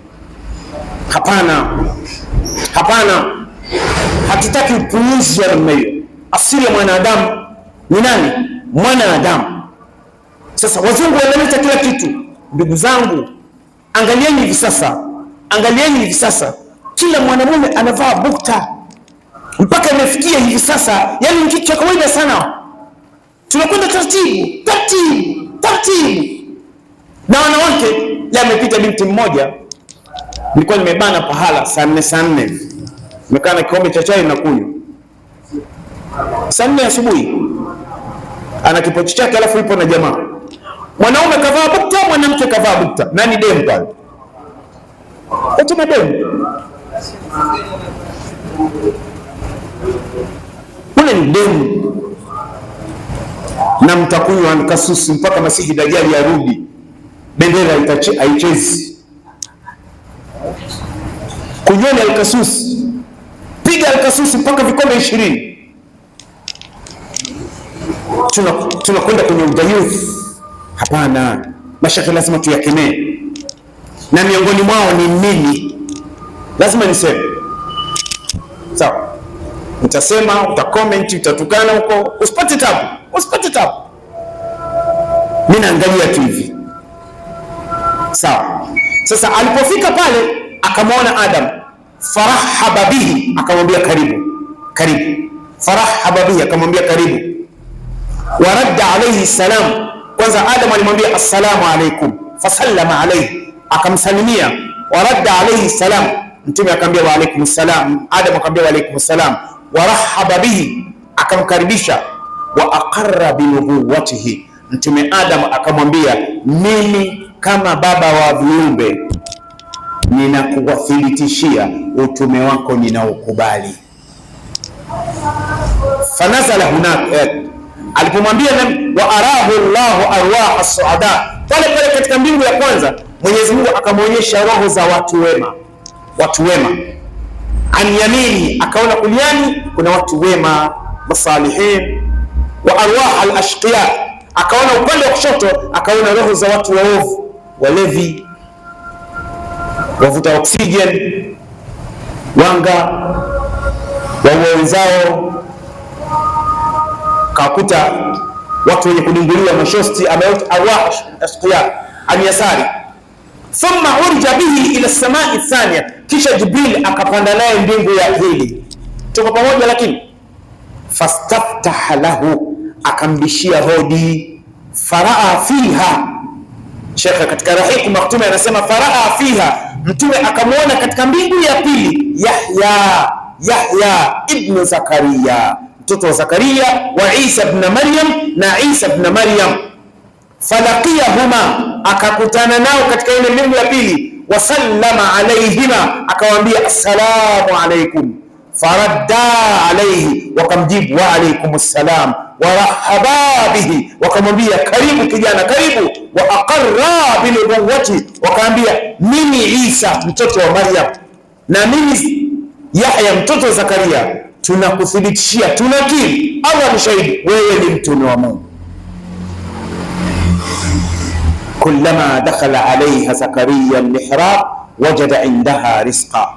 Hapana, hatutaki upuuzi wa namna hiyo. Asili ya mwanadamu ni nani? Mwanadamu. Sasa wazungu wanaleta kila kitu. Ndugu zangu, angalieni hivi sasa, kila mwanamume anavaa bukta, mpaka imefikia hivi sasa, yani ni kitu cha kawaida sana. Tunakwenda taratibu, na wanawake. Leo amepita binti mmoja, nilikuwa nimebana pahala saa 4 nimekaa na kikombe cha chai na kunywa, saa 4 asubuhi, ana kipochi chake, alafu ipo na jamaa. Mwanaume kavaa bukta, mwanamke kavaa bukta. Nani demu pale? Utuma demu. Ule ni demu. Na mtakunywa Alkasusi mpaka Masihi Dajjali arudi, bendera haichezi. Kunyweni Alkasusi, piga Alkasusi mpaka vikombe 20. Tunakwenda kwenye udayuth. Hapana, mashaka lazima tuyakemee, na miongoni mwao ni mimi. Lazima niseme sawa. Utasema, utakomenti, utatukana huko, usipate tabu. Mimi naangalia tu hivi, sawa. Sasa alipofika pale akamwona Adam, farahaba bihi, akamwambia karibu. Farahaba bihi, akamwambia karibu. Waradda alayhi salam, kwanza Adam alimwambia assalamu alaykum, fasallama alayhi, akamsalimia. Waradda alayhi salam, mtume akamwambia wa alaykum salam. Adam akamwambia wa alaykum salam. Warahaba bihi, akamkaribisha. Wa aqarra bi nubuwwatihi, mtume Adam akamwambia, mimi kama baba wa viumbe ninakuwathibitishia utume wako, ninaukubali. Fanazala hunaka, alipomwambia wa arahu Allahu arwah as-suada, pale katika mbingu ya kwanza Mwenyezi Mungu akamwonyesha roho za watu wema. An yamini, akaona kuliani kuna watu wema masalihin. Wa arwah al-ashqiya, akaona upande wa kushoto, akaona roho za watu waovu, walevi, wavuta oxygen, wanga, waua wenzao. Kakuta watu wenye kudunguliwa mashosti, ameota arwah ashqiya an yasari. Thumma urja bihi ila samai thania, kisha Jibril akapanda naye mbingu ya pili. Tuko pamoja? Lakini fastaftaha lahu, akambishia hodi. Faraa fiha, Sheikh katika Rahiq Maktum anasema faraa fiha, mtume akamwona katika mbingu ya pili Yahya ibn Zakaria, mtoto wa Zakaria, wa Isa ibn Maryam, na Isa ibn Maryam. Falaqiyahuma, akakutana nao katika ile mbingu ya pili. Wasallama alayhima, akawaambia assalamu alaykum. Faradda alayhi, wakamjibu wa alaykum assalam. Warahaba bihi, wakamwambia karibu kijana, karibu. Wa aqarra bi nubuwwati, wakaambia mimi Isa mtoto wa Maryam na mimi Yahya mtoto wa Zakaria tunakuthibitishia, tunakiri, Allah ni shahidi, wewe ni mtume wa Mungu. Kullama dakhala alayha Zakaria al-mihrab wajada indaha rizqa.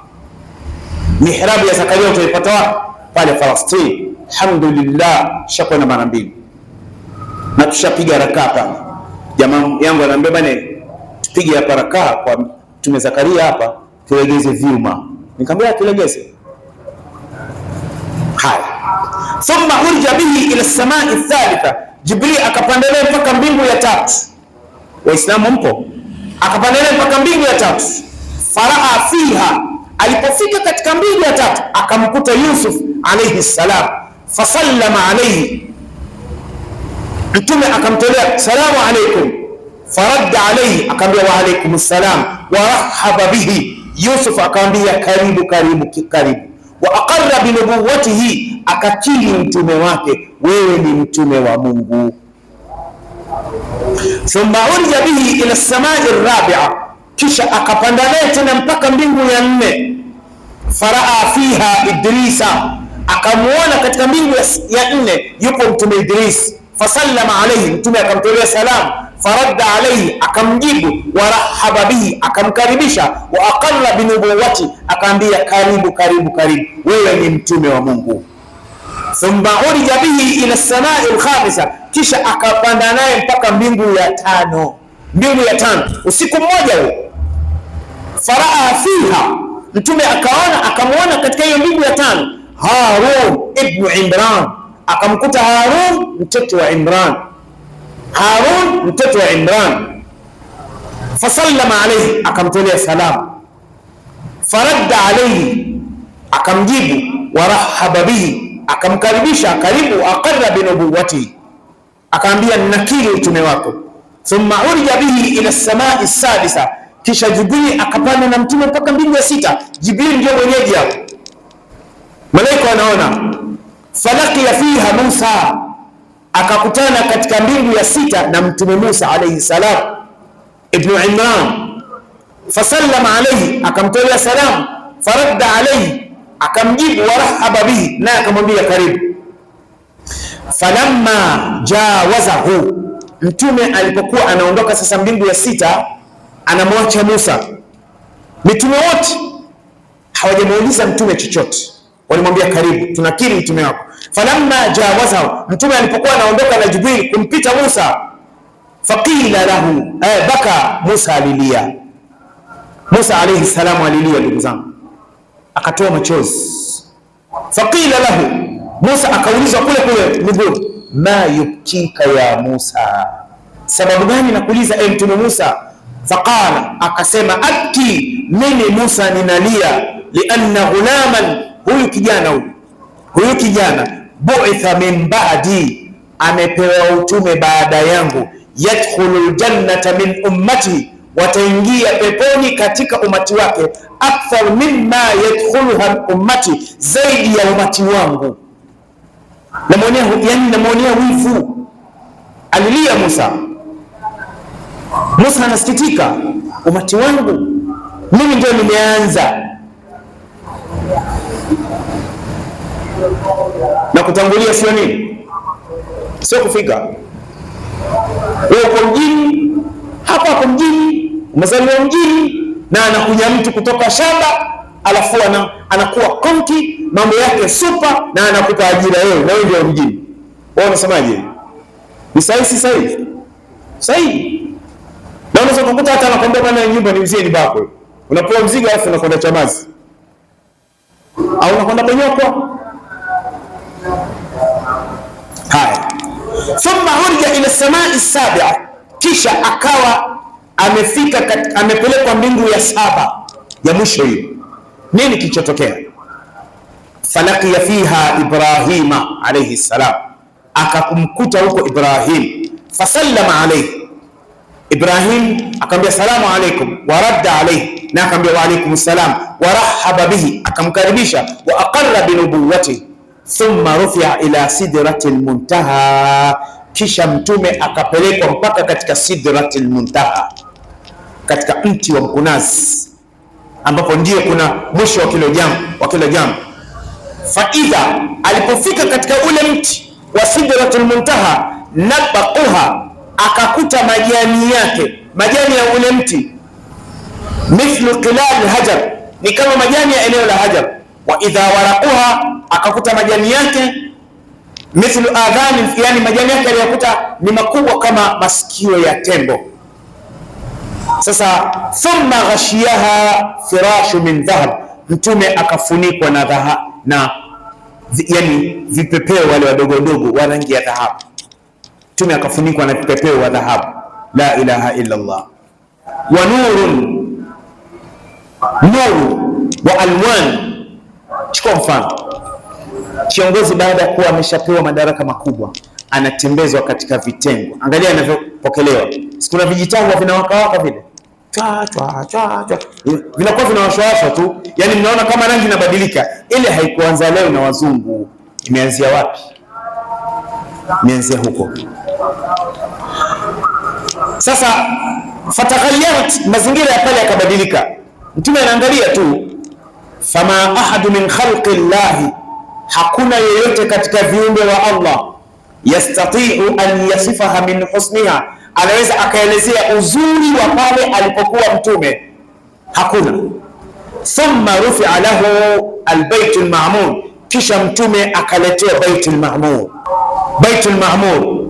Mihrab ya Zakaria utaipata pale Falastini. Alhamdulillah, shakwenda mara mbili na tushapiga rakaa pale. Jamaa yangu ananiambia bwana, tupige hapa rakaa kwa mtume Zakaria hapa, tulegeze vyuma. Nikamwambia tulegeze. Haya, thumma urja bihi ila samai thalitha, Jibril akapanda naye mpaka mbingu ya tatu. Waislamu mpo? Akapanda naye mpaka mbingu ya tatu. Faraa fiha, alipofika katika mbingu ya tatu akamkuta Yusuf alayhi salam. Fasallama alayhi, mtume akamtolea salamu alaykum. Faradda alayhi, akaambia wa alaykum assalam. Warahaba bihi, Yusuf akaambia karibu. Wa aqarra bi nubuwwatihi, akakiri mtume wake, wewe ni mtume wa Mungu. Thumma urja bihi ila samai rabi'a, kisha akapanda naye tena mpaka mbingu ya 4. Faraa fiha Idrisa, akamuona katika mbingu ya 4 yupo mtume Idris. Fasallama alayhi, mtume akamtolea salamu. Faradda alayhi, akamjibu. Warahaba bihi, akamkaribisha. Wa aqarra binubuwati, akaambia karibu karibu karibu, wewe ni mtume wa Mungu. Thumma urija bihi ila samai al-khamisa, kisha akapanda naye mpaka mbingu ya 5. Mbingu ya 5 usiku mmoja huo. Faraa fiha, mtume akamuona katika hiyo mbingu ya 5 Harun ibn Imran, akamkuta Harun mtoto wa Imran. Harun mtoto wa Imran. Fasallama alayhi, akamtolea salamu. Faradda alayhi, akamjibu. Warahaba bihi, akamkaribisha karibu. Aqarra binubuwati, akaambia nakiri utume wako. Thumma urija bihi ila samai sadisa, kisha Jibril akapanda na mtume mpaka mbingu ya 6. Jibril ndio mwenyeji hapo, malaika wanaona. Falaqiya fiha Musa, akakutana katika mbingu ya 6 na mtume Musa alayhi salam ibn Imran. Fasallama alayhi, akamtolea salamu. Faradda alayhi, akamjibu. Warahaba bihi, naye akamwambia karibu. Falamma jawazahu, mtume alipokuwa anaondoka sasa mbingu ya 6, anamwacha Musa. Mitume wote hawajamuuliza mtume chochote, walimwambia karibu, tunakiri mtume wako. Falamma jawazahu, mtume alipokuwa anaondoka na Jibril kumpita Musa. Faqila lahu, baka Musa, alilia. Musa alayhi salamu alilia, ndugu zangu, akatoa machozi. Faqila lahu, Musa akaulizwa kule kule mbinguni, ma yubkika ya Musa, sababu gani nakuuliza ewe mtume Musa? Faqala, akasema abki, mimi Musa ninalia. Lianna ghulaman, huyu kijana bu'itha min ba'di, amepewa utume baada yangu. Yadkhulu ljannata min ummati, wataingia peponi katika umati wake. Akthar mimma yadkhuluha ummati, zaidi ya umati wangu. Namwonea wivu, alilia Musa. Musa anasikitika, umati wangu mimi ndio nimeanza, na kutangulia sio nini, sio kufika. Wewe uko mjini, hapa mjini, umezaliwa mjini, na anakuja mtu kutoka shamba, alafu anakuwa konki, mambo yake super, na anakupa ajira wewe, na wewe ndio mjini. Wewe unasemaje? Ni sahihi? Si sahihi? Sahihi. Na unaweza kukuta hata anakwambia bwana, nyumba ni mzee, ni bako. Unapoa mzigo alafu unakwenda Chamazi, au unakwenda Bonyokwa. Haya, thumma urja ila samai sabia, kisha akawa amepelekwa mbingu ya 7 ya mwisho. Hiyo nini kilichotokea? Falaqiya fiha Ibrahima alayhi salam, akakumkuta huko Ibrahim. Fasallama alayhi, Ibrahim akamwambia salamu alaykum. Waradda alayhi, na akamwambia wa alaykum salam. Warahaba bihi, akamkaribisha. Wa aqarra binubuwati. Thumma rufi'a ila sidratil muntaha, kisha mtume akapelekwa mpaka katika sidratil muntaha, katika mti wa mkunazi, ambapo ndio kuna mwisho wa kila jambo. Faidha, alipofika katika ule mti wa sidratul muntaha, nabaquha, akakuta majani yake, majani ya ule mti, mithlu qilal hajar, ni kama majani ya eneo la Hajar. Wa idha waraquha, akakuta majani yake mithlu adhani, yani majani yake aliyakuta ni makubwa kama masikio ya tembo. Sasa thumma ghashiyaha firashu min dhahab, mtume akafunikwa na dhahabu, na yani vipepeo wale wadogo wadogo wa rangi ya dhahabu. Mtume akafunikwa na vipepeo wa dhahabu. La ilaha illa Allah. Wa nuru wa alwan. Chukua mfano, kiongozi baada ya kuwa ameshapewa madaraka makubwa, anatembezwa katika vitengo. Angalia anavyopokelewa. Sikuna vijitangwa vinawakawaka vile, vinakuwa vinawashawashwa tu, yani mnaona kama rangi inabadilika. Ile haikuanza leo na wazungu, imeanzia wapi? Imeanzia huko. Sasa Fataghayarat, mazingira ya pale yakabadilika. Mtume anaangalia tu, fama ahadu min khalqi llahi, hakuna yeyote katika viumbe wa Allah, yastatiu an yasifaha min husniha, anaweza akaelezea uzuri wa pale alipokuwa mtume, hakuna. Thumma rufi'a lahu albaytul ma'mur, kisha mtume akaletewa baitul ma'mur. Baitul ma'mur,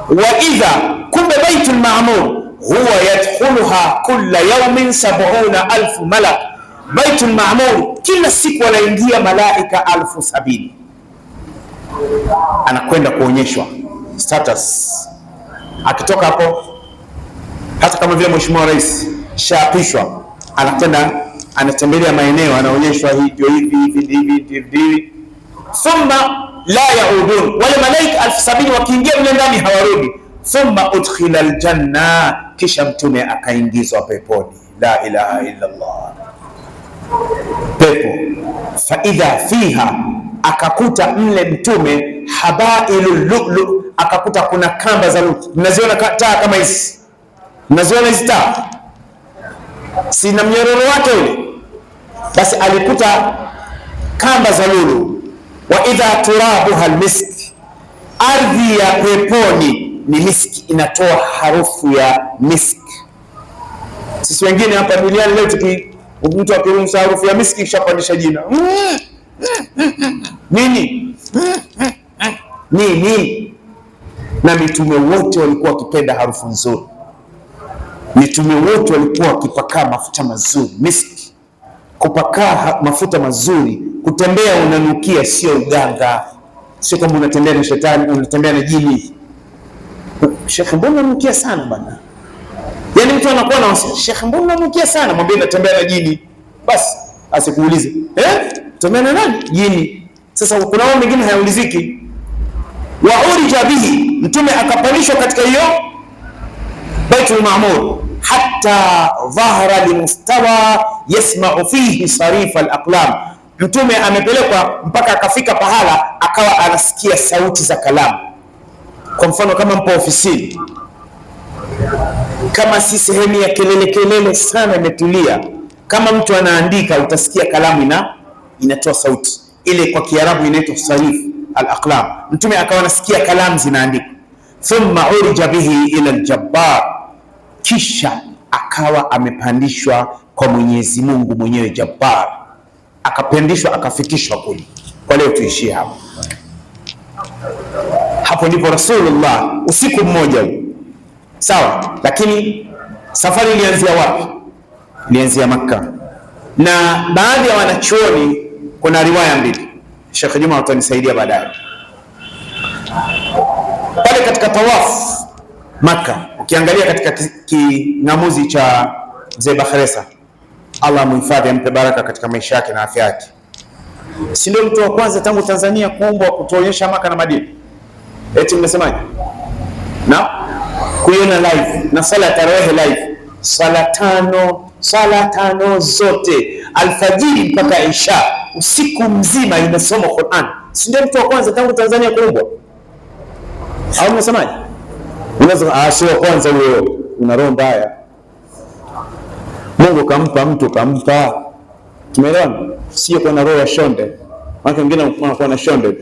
wa idha, kumbe baitul ma'mur huwa yadkhuluha kulla yawmin 70,000 malak. Baitul ma'mur kila siku anaingia malaika 70,000, anakwenda kuonyeshwa status. Akitoka hapo, hata kama vile mheshimiwa rais shaapishwa, anatembelea maeneo, anaonyeshwa hivi. Thumma la yaudun, wale malaika 70,000 wakiingia mle ndani hawarudi. Thumma udkhila aljanna, kisha mtume akaingizwa peponi. La ilaha illa Allah, pepo. Fa idha fiha, akakuta mle mtume habailul lu'lu, akakuta kuna kamba za lu'lu. Mnaziona taa kama hizi? Mnaziona hizi taa? Sina mnyororo wake ule, basi alikuta kamba za lulu. Wa idha turabuha almisk, ardhi ya peponi ni miski, inatoa harufu ya miski. Sisi wengine hapa duniani leo mtu akirumsa harufu ya miski ishapandisha jina nini. Na mitume wote walikuwa wakipenda harufu nzuri. Mitume wote walikuwa wakipakaa mafuta mazuri, miski. Kupakaa mafuta mazuri, kutembea unanukia, sio uganga. Sio kama unatembea na shetani, unatembea na jini. Sheikh, mbona unanukia sana bana? Yaani mtu anakuwa na Sheikh, mbona unanukia sana? Mwambie natembea na jini. Basi asikuulize, tembea na nani? Jini. Sasa kuna wao wengine hayauliziki. Wa urija bihi, mtume akapandishwa katika hiyo Baitul Ma'mur, hatta dhahara limustawa yasma'u fihi sarif al-aqlam. Mtume amepelekwa mpaka akafika pahala akawa anasikia sauti za kalamu. Kwa mfano, kama mpo ofisini, kama si sehemu ya kelele sana, imetulia, kama mtu anaandika, utasikia kalamu inatoa sauti ile, kwa Kiarabu inaitwa sarif al-aqlam. Mtume akawa anasikia kalamu zinaandika. Thumma urija bihi ila al-jabbar, kisha akawa amepandishwa kwa Mwenyezi Mungu mwenyewe Jabbar, akapandishwa akafikishwa kule. Kwa leo tuishie hapo. Hapo ndipo Rasulullah, usiku mmoja huu, sawa. Lakini safari ilianzia wapi? Ilianzia Makka. Na baadhi ya wanachuoni, kuna riwaya mbili, Sheikh Juma atanisaidia baadaye. Pale katika tawaf Makka, ukiangalia katika king'amuzi cha Mzee Bakhresa, Allah muhifadhi, ampe baraka katika maisha yake na afya yake, si ndio mtu wa kwanza tangu Tanzania kuombwa kutuonyesha Makka na Madina? Eti mmesemaje? Na kuiona live na sala ya tarawih live, sala tano zote, alfajiri mpaka isha, usiku mzima inasoma Qur'an. Si ndio mtu wa kwanza tangu Tanzania kuombwa? Au mmesemaje? Unaweza sio kwanza huyo, una roho mbaya. Mungu kampa mtu, kampa. Tumeelewana? Sio kwa na roho ya shonde. Watu wengine wanakuwa na shonde.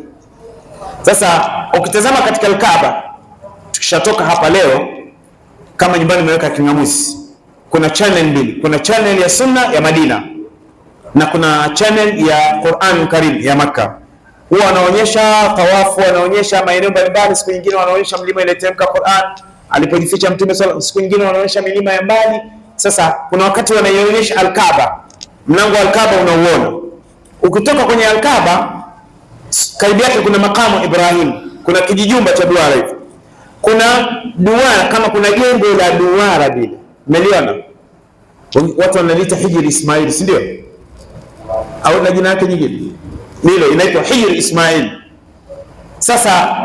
Sasa ukitazama katika Al-Kaaba, tukishatoka hapa leo, kama nyumbani umeweka king'amuzi, kuna channel mbili. Kuna channel ya Sunna ya Madina na kuna channel ya Qur'an Karim ya Makka. Huwa wanaonyesha tawafu, wanaonyesha maeneo mbalimbali. Siku nyingine wanaonyesha mlima ile teremka Qur'an alipojificha Mtume sallallahu, siku nyingine wanaonyesha milima ya mbali. Sasa kuna wakati wanaionyesha Al-Kaaba, mlango wa Al-Kaaba unauona. Ukitoka kwenye Al-Kaaba, karibu yake kuna makamu Ibrahim, kuna kijijumba cha duara hivi, kuna duara, kama kuna jengo la duara vile, umeliona? Watu wanaliita Hijri Ismail, si ndio? Au na jina yake nyingine nilo inaitwa Hijri Ismail. Sasa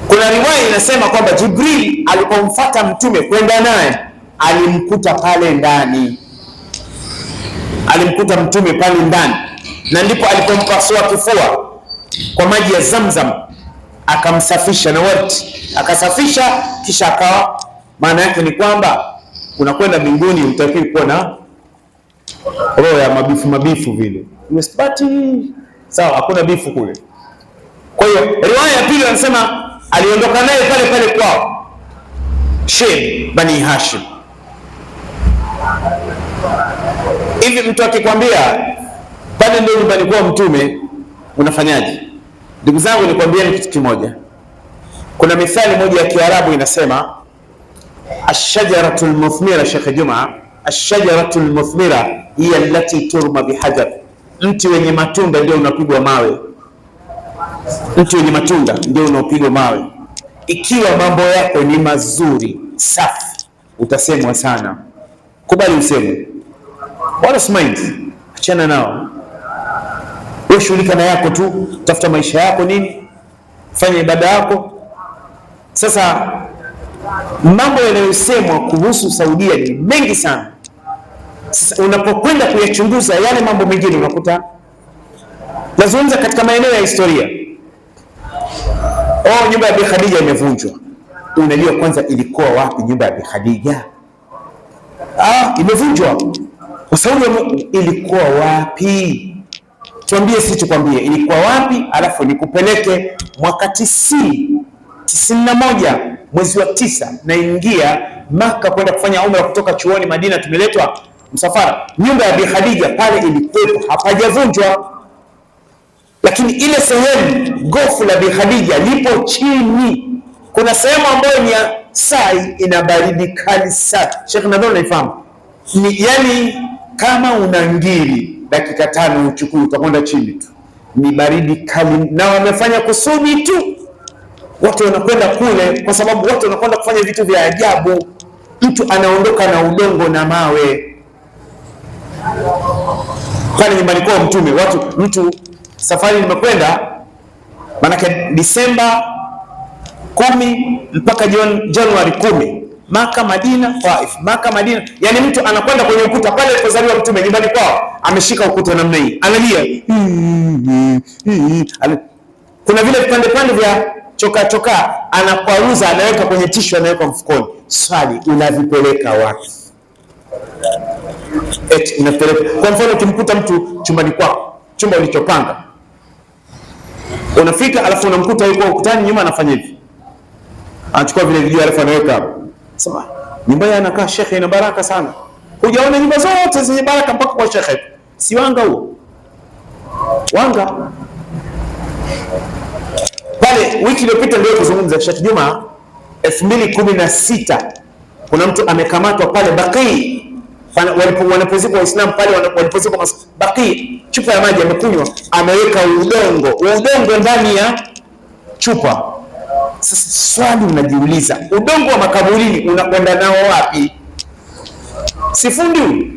kuna riwaya inasema kwamba Jibril alipomfuata mtume kwenda naye, alimkuta pale ndani, alimkuta mtume pale ndani, na ndipo alipompasua kifua kwa maji ya Zamzam, akamsafisha na wote akasafisha, kisha akawa, maana yake ni kwamba unakwenda mbinguni, utakiwa kuwa na roho ya mabifu vile. Umesipati sawa, hakuna bifu kule. Kwa hiyo riwaya ya pili anasema aliondoka naye pale kwao Sheikh Bani Hashim. Hivi mtu akikwambia pale ndio nyumbani kwa Mtume, unafanyaje? Ndugu zangu, nikwambia ni kitu kimoja. Kuna mithali moja ya Kiarabu inasema ash-shajaratul muthmira, Sheikh Juma, ash-shajaratul muthmira hiya allati turma bihajar, mti wenye matunda ndio unapigwa mawe. Mti wenye matunda ndio unaopigwa mawe. Ikiwa mambo yako ni mazuri safi, utasemwa sana. Kubali useme, wala smile, achana nao. Wewe shughulika na yako tu, tafuta maisha yako nini, fanya ibada yako. Sasa mambo yanayosemwa kuhusu Saudia ni mengi sana. Sasa unapokwenda kuyachunguza yale mambo mengine, unakuta nazungumza katika maeneo ya historia. Nyumba ya Bi Khadija imevunjwa. Unajua kwanza ilikuwa wapi nyumba ya Bi Khadija? Imevunjwa. Kwa sababu ilikuwa wapi? Tuambie, si tukwambie ilikuwa wapi, alafu nikupeleke mwaka 91 mwezi wa 9 naingia Maka kwenda kufanya umra kutoka chuoni Madina, tumeletwa msafara. Nyumba ya Bi Khadija pale ilikuwepo, hapajavunjwa. Lakini ile sehemu gofu la Bi Khadija lipo chini. Kuna sehemu ambayo ni ya sai, ina baridi kali sana. Sheikh nadhani unaifahamu. Yani kama una ngiri dakika 5 uchukue, utakwenda chini tu. Ni baridi kali, na wamefanya kusudi tu. Watu wanakwenda kule kwa sababu watu wanakwenda kufanya vitu vya ajabu. Mtu anaondoka na udongo na mawe pale nyumbani kwa Mtume. Mtu safari nimekwenda, manake Disemba 10 mpaka Januari 10, Maka Madina Taif, Maka Madina. Yani mtu anakwenda kwenye ukuta pale alipozaliwa Mtume nyumbani kwao, ameshika ukuta namna hii, analia. Kuna vile vipande vya choka anakwaruza, anaweka kwenye tishu, anaweka mfukoni. Swali, unavipeleka wapi? Unapeleka kwa mfano, ukimkuta mtu chumbani kwako, chumba ulichopanga, unafika alafu unamkuta yuko ukutani nyuma anafanya hivi, anachukua vile video alafu anaweka hapo. Sema nyumba yake anakaa shekhe, ina baraka sana. Hujaona nyumba zote zenye baraka mpaka kwa shekhe? Si wanga huo? Wanga pale. Wiki iliyopita ndio kuzungumza Sheikh Juma, 2016 kuna mtu amekamatwa pale Baqi, wanapozikwa Waislamu pale, walipozikwa Baqi, chupa ya maji amekunywa, ameweka udongo ndani ya chupa. Sasa swali unajiuliza, udongo wa makaburini unakwenda nao wapi? Si fundi?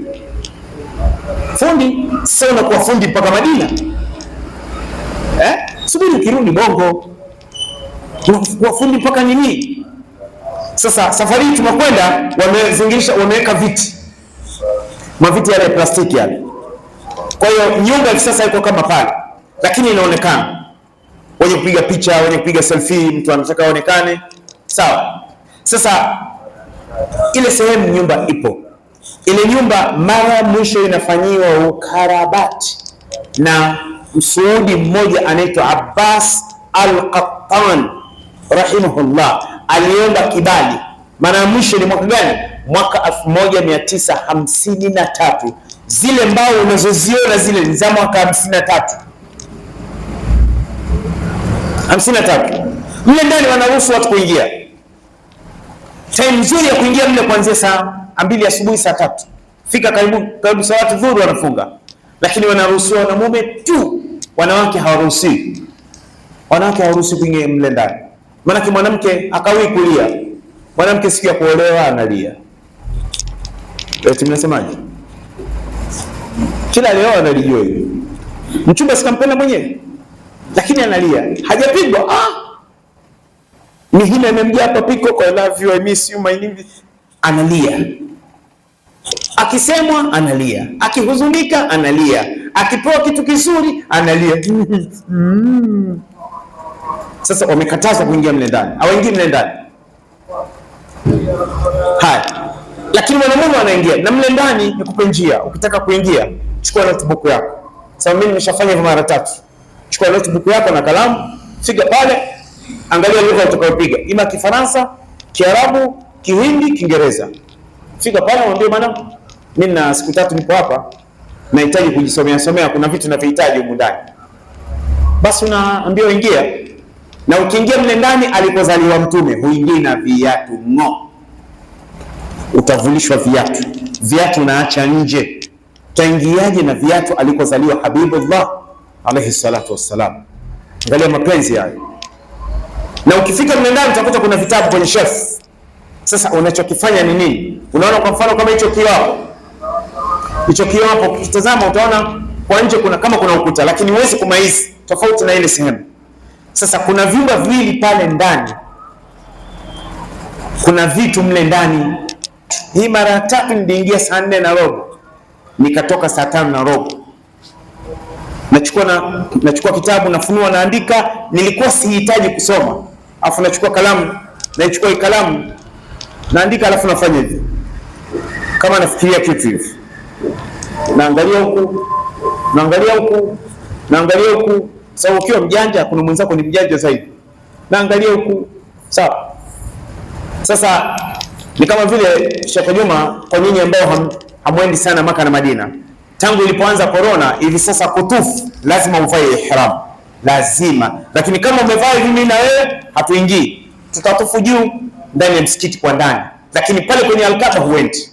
Sasa unakuwa fundi mpaka Madina? Subiri ukirudi Bongo unakuwa fundi mpaka nini? Sasa safari hii tunakwenda, wamezingirisha, wameweka maviti yale plastiki yale. Kwa hiyo nyumba hivi sasa iko kama pale, lakini inaonekana. Wenye kupiga picha, wenye kupiga selfie, mtu anataka aonekane. Sawa. Sasa ile sehemu nyumba ipo. Ile nyumba mara mwisho inafanyiwa ukarabati na Msuudi mmoja anaitwa Abbas Al-Qattan rahimahullah. Aliomba kibali. Mara mwisho ni mwaka gani? Mwaka 1953. Zile mbao unazoziona zile ni za mwaka 53. Mle ndani wanaruhusu watu kuingia. Time nzuri ya kuingia mle kuanzia saa 2 asubuhi, saa 3. Fika karibu salatu dhuhuri wanafunga. Lakini wanaruhusiwa wanamume tu. Wanawake hawaruhusiwi. Wanawake hawaruhusiwi kuingia mle ndani. Maana mwanamke akawi kulia. Mwanamke siku ya kuolewa analia. Eti mnasemaje? Kila leo analijua hiyo. Mchumba sikampenda mwenyewe, lakini analia. Hajapigwa. Ni hile imemjia hapa piko kwa love you, I miss you, my name. Analia. Akisemwa analia. Akihuzunika analia. Akipewa kitu kizuri analia. Sasa wamekatazwa kuingia mle ndani. Hawaingii mle ndani. Haya. Lakini mwanamume anaingia na mle ndani nikupe njia. Ukitaka kuingia, chukua notebook yako. Sasa mimi nimeshafanya hivyo mara 3. Chukua notebook yako na kalamu, fika pale, angalia lugha utakayopiga, ima Kifaransa, Kiarabu, Kihindi, Kiingereza. Fika pale mwambie bwana, mimi na siku 3 nipo hapa, nahitaji kujisomea, kuna vitu ninavyohitaji huko ndani. Basi unaambia ingia. Na ukiingia mle ndani alikozaliwa Mtume, huingii na viatu ngo. Utavulishwa viatu unaacha nje. Utaingiaje na viatu alikozaliwa Habibullah alayhi salatu wassalam? Angalia mapenzi hayo. Na ukifika mle ndani utakuta kuna vitabu kwenye shelf. Sasa unachokifanya ni nini? Unaona kwa mfano kama hicho kioo hapo, ukitazama utaona kwa nje kuna ukuta, lakini huwezi kumaizi tofauti na ile sehemu. Sasa kuna vyumba viwili pale ndani, kuna vitu mle ndani. Hii mara 3 niliingia saa 4:15, nikatoka saa 5:15. Nachukua kitabu, nafunua, naandika. Nilikuwa sihitaji kusoma, afu nachukua kalamu, naandika, alafu nafanya hivi kama nafikiria kitu hivi, naangalia huku. Sawa, ukiwa mjanja kuna mwenzako ni mjanja zaidi, naangalia huku. Sawa. Sasa ni kama vile Sheikh Juma, kwa nyinyi ambao hamwendi sana Maka na Madina, tangu ilipoanza corona hivi sasa kutufu lazima uvae ihram, lazima. Lakini kama umevaa hivi, mimi na wewe hatuingii, tutatufu juu ndani ya msikiti kwa ndani, lakini pale kwenye Al-Kaaba huendi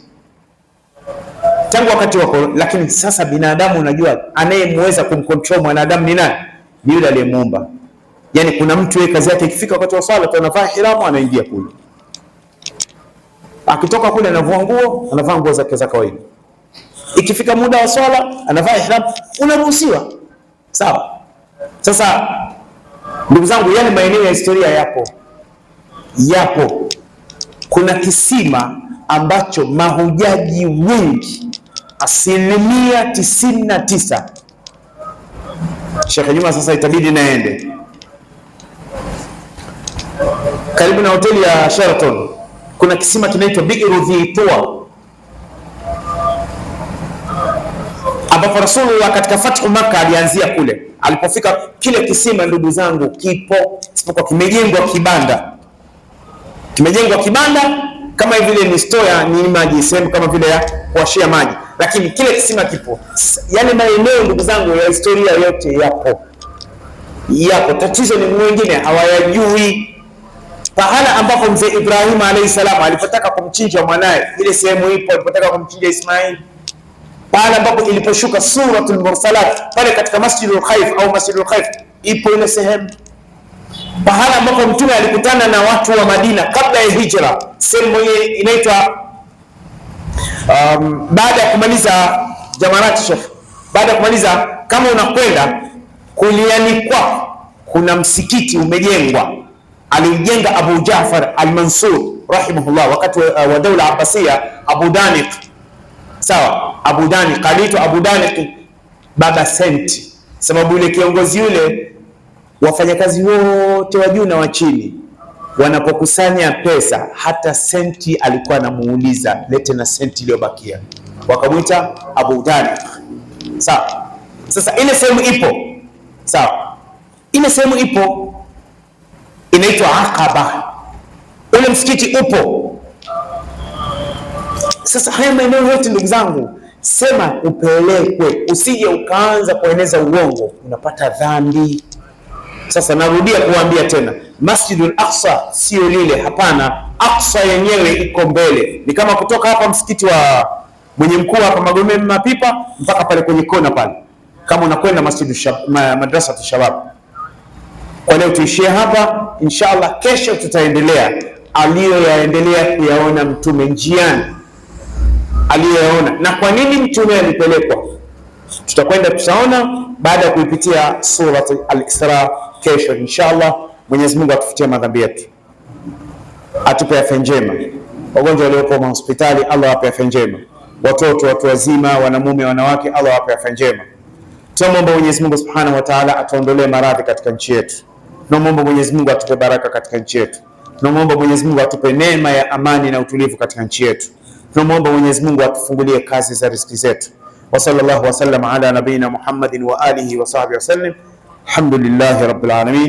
tangu wakati wako. Lakini sasa binadamu, unajua anayemweza kumcontrol mwanadamu ni nani? Ni yule aliyemuumba. Yani kuna mtu yeye kazi yake ikifika wakati wa swala anavaa ihramu, anaingia kule, akitoka kule anavaa nguo zake za kawaida, ikifika muda wa swala anavaa ihramu, unaruhusiwa. Sawa. Sasa ndugu zangu, yale maeneo ya historia yapo. Kuna kisima ambacho mahujaji wengi, 99%. Sheikh Juma sasa itabidi naende karibu na hoteli ya Sheraton, kuna kisima kinaitwa Bi'ru Dhi Tuwa, ambapo Rasulullah katika Fathu Makkah alianzia kule. Alipofika kile kisima, ndugu zangu, kipo isipokuwa kimejengwa kibanda kama vile ni store, ni maji, sehemu kama vile ya kuashia maji, lakini kile kisima kipo. Yale maeneo ndugu zangu ya historia yote yapo. Tatizo ni mwingine hawayajui. Pahala ambapo mzee Ibrahim alayhi salam alipotaka kumchinja mwanae, ile sehemu ipo. Alipotaka kumchinja Ismail, pahala ambapo iliposhuka suratul Mursalat pale katika Masjidul Khaif au Masjidul Khaif, ipo ile sehemu. Pahala ambapo Mtume alikutana na watu wa Madina kabla ya hijra, sehemu moja inaitwa baada ya kumaliza Jamarat Sheikh, baada ya kumaliza, kama unakwenda kuliani kwa kuna msikiti umejengwa, alijenga Abu Jaafar al-Mansur rahimahullah wakati wa Dawla Abbasiya. Abu Daniq, sawa, Abu Daniq aliitwa Abu Daniq baba senti, sababu yule kiongozi yule, wafanyakazi wote wa juu na wa chini wanapokusanya pesa, hata senti alikuwa anamuuliza, lete na senti iliyobakia, wakamwita Abu Daniq. Sawa. Sasa ile sehemu ipo, sawa, ile sehemu ipo, inaitwa Aqaba, ule msikiti upo. Sasa haya maeneo yote ndugu zangu, sema upelekwe, usije ukaanza kueneza uongo, unapata dhambi. Sasa narudia kuambia tena, Masjidul Aqsa sio lile, hapana. Aqsa yenyewe iko mbele, ni kama kutoka hapa msikiti wa mwenye mkuu hapa Magomeni Mapipa mpaka pale kwenye kona pale, kama unakwenda Madrasa Shabab. Kwa leo tuishie hapa, inshallah kesho tutaendelea aliyoyaendelea kuyaona Mtume njiani, aliyoyaona na kwa nini Mtume alipelekwa. Tutakwenda tutaona baada ya kuipitia surat al-Isra kesho inshallah. Mwenyezi Mungu atufutie madhambi yetu, atupe afya njema. Wagonjwa waliopo hospitali, Allah awape afya njema. Watoto, watu wazima, wanamume, wanawake, Allah awape afya njema. Tunamwomba Mwenyezi Mungu Subhanahu wa Ta'ala atuondolee maradhi katika nchi yetu. Tunamwomba Mwenyezi Mungu atupe baraka katika nchi yetu. Tunamwomba Mwenyezi Mungu atupe neema ya amani na utulivu katika nchi yetu. Tunamwomba Mwenyezi Mungu atufungulie kazi za riziki zetu. Wa sallallahu wa sallam ala nabiyina Muhammadin wa alihi wa sahbihi wa sallam. Alhamdulillahi rabbil alamin.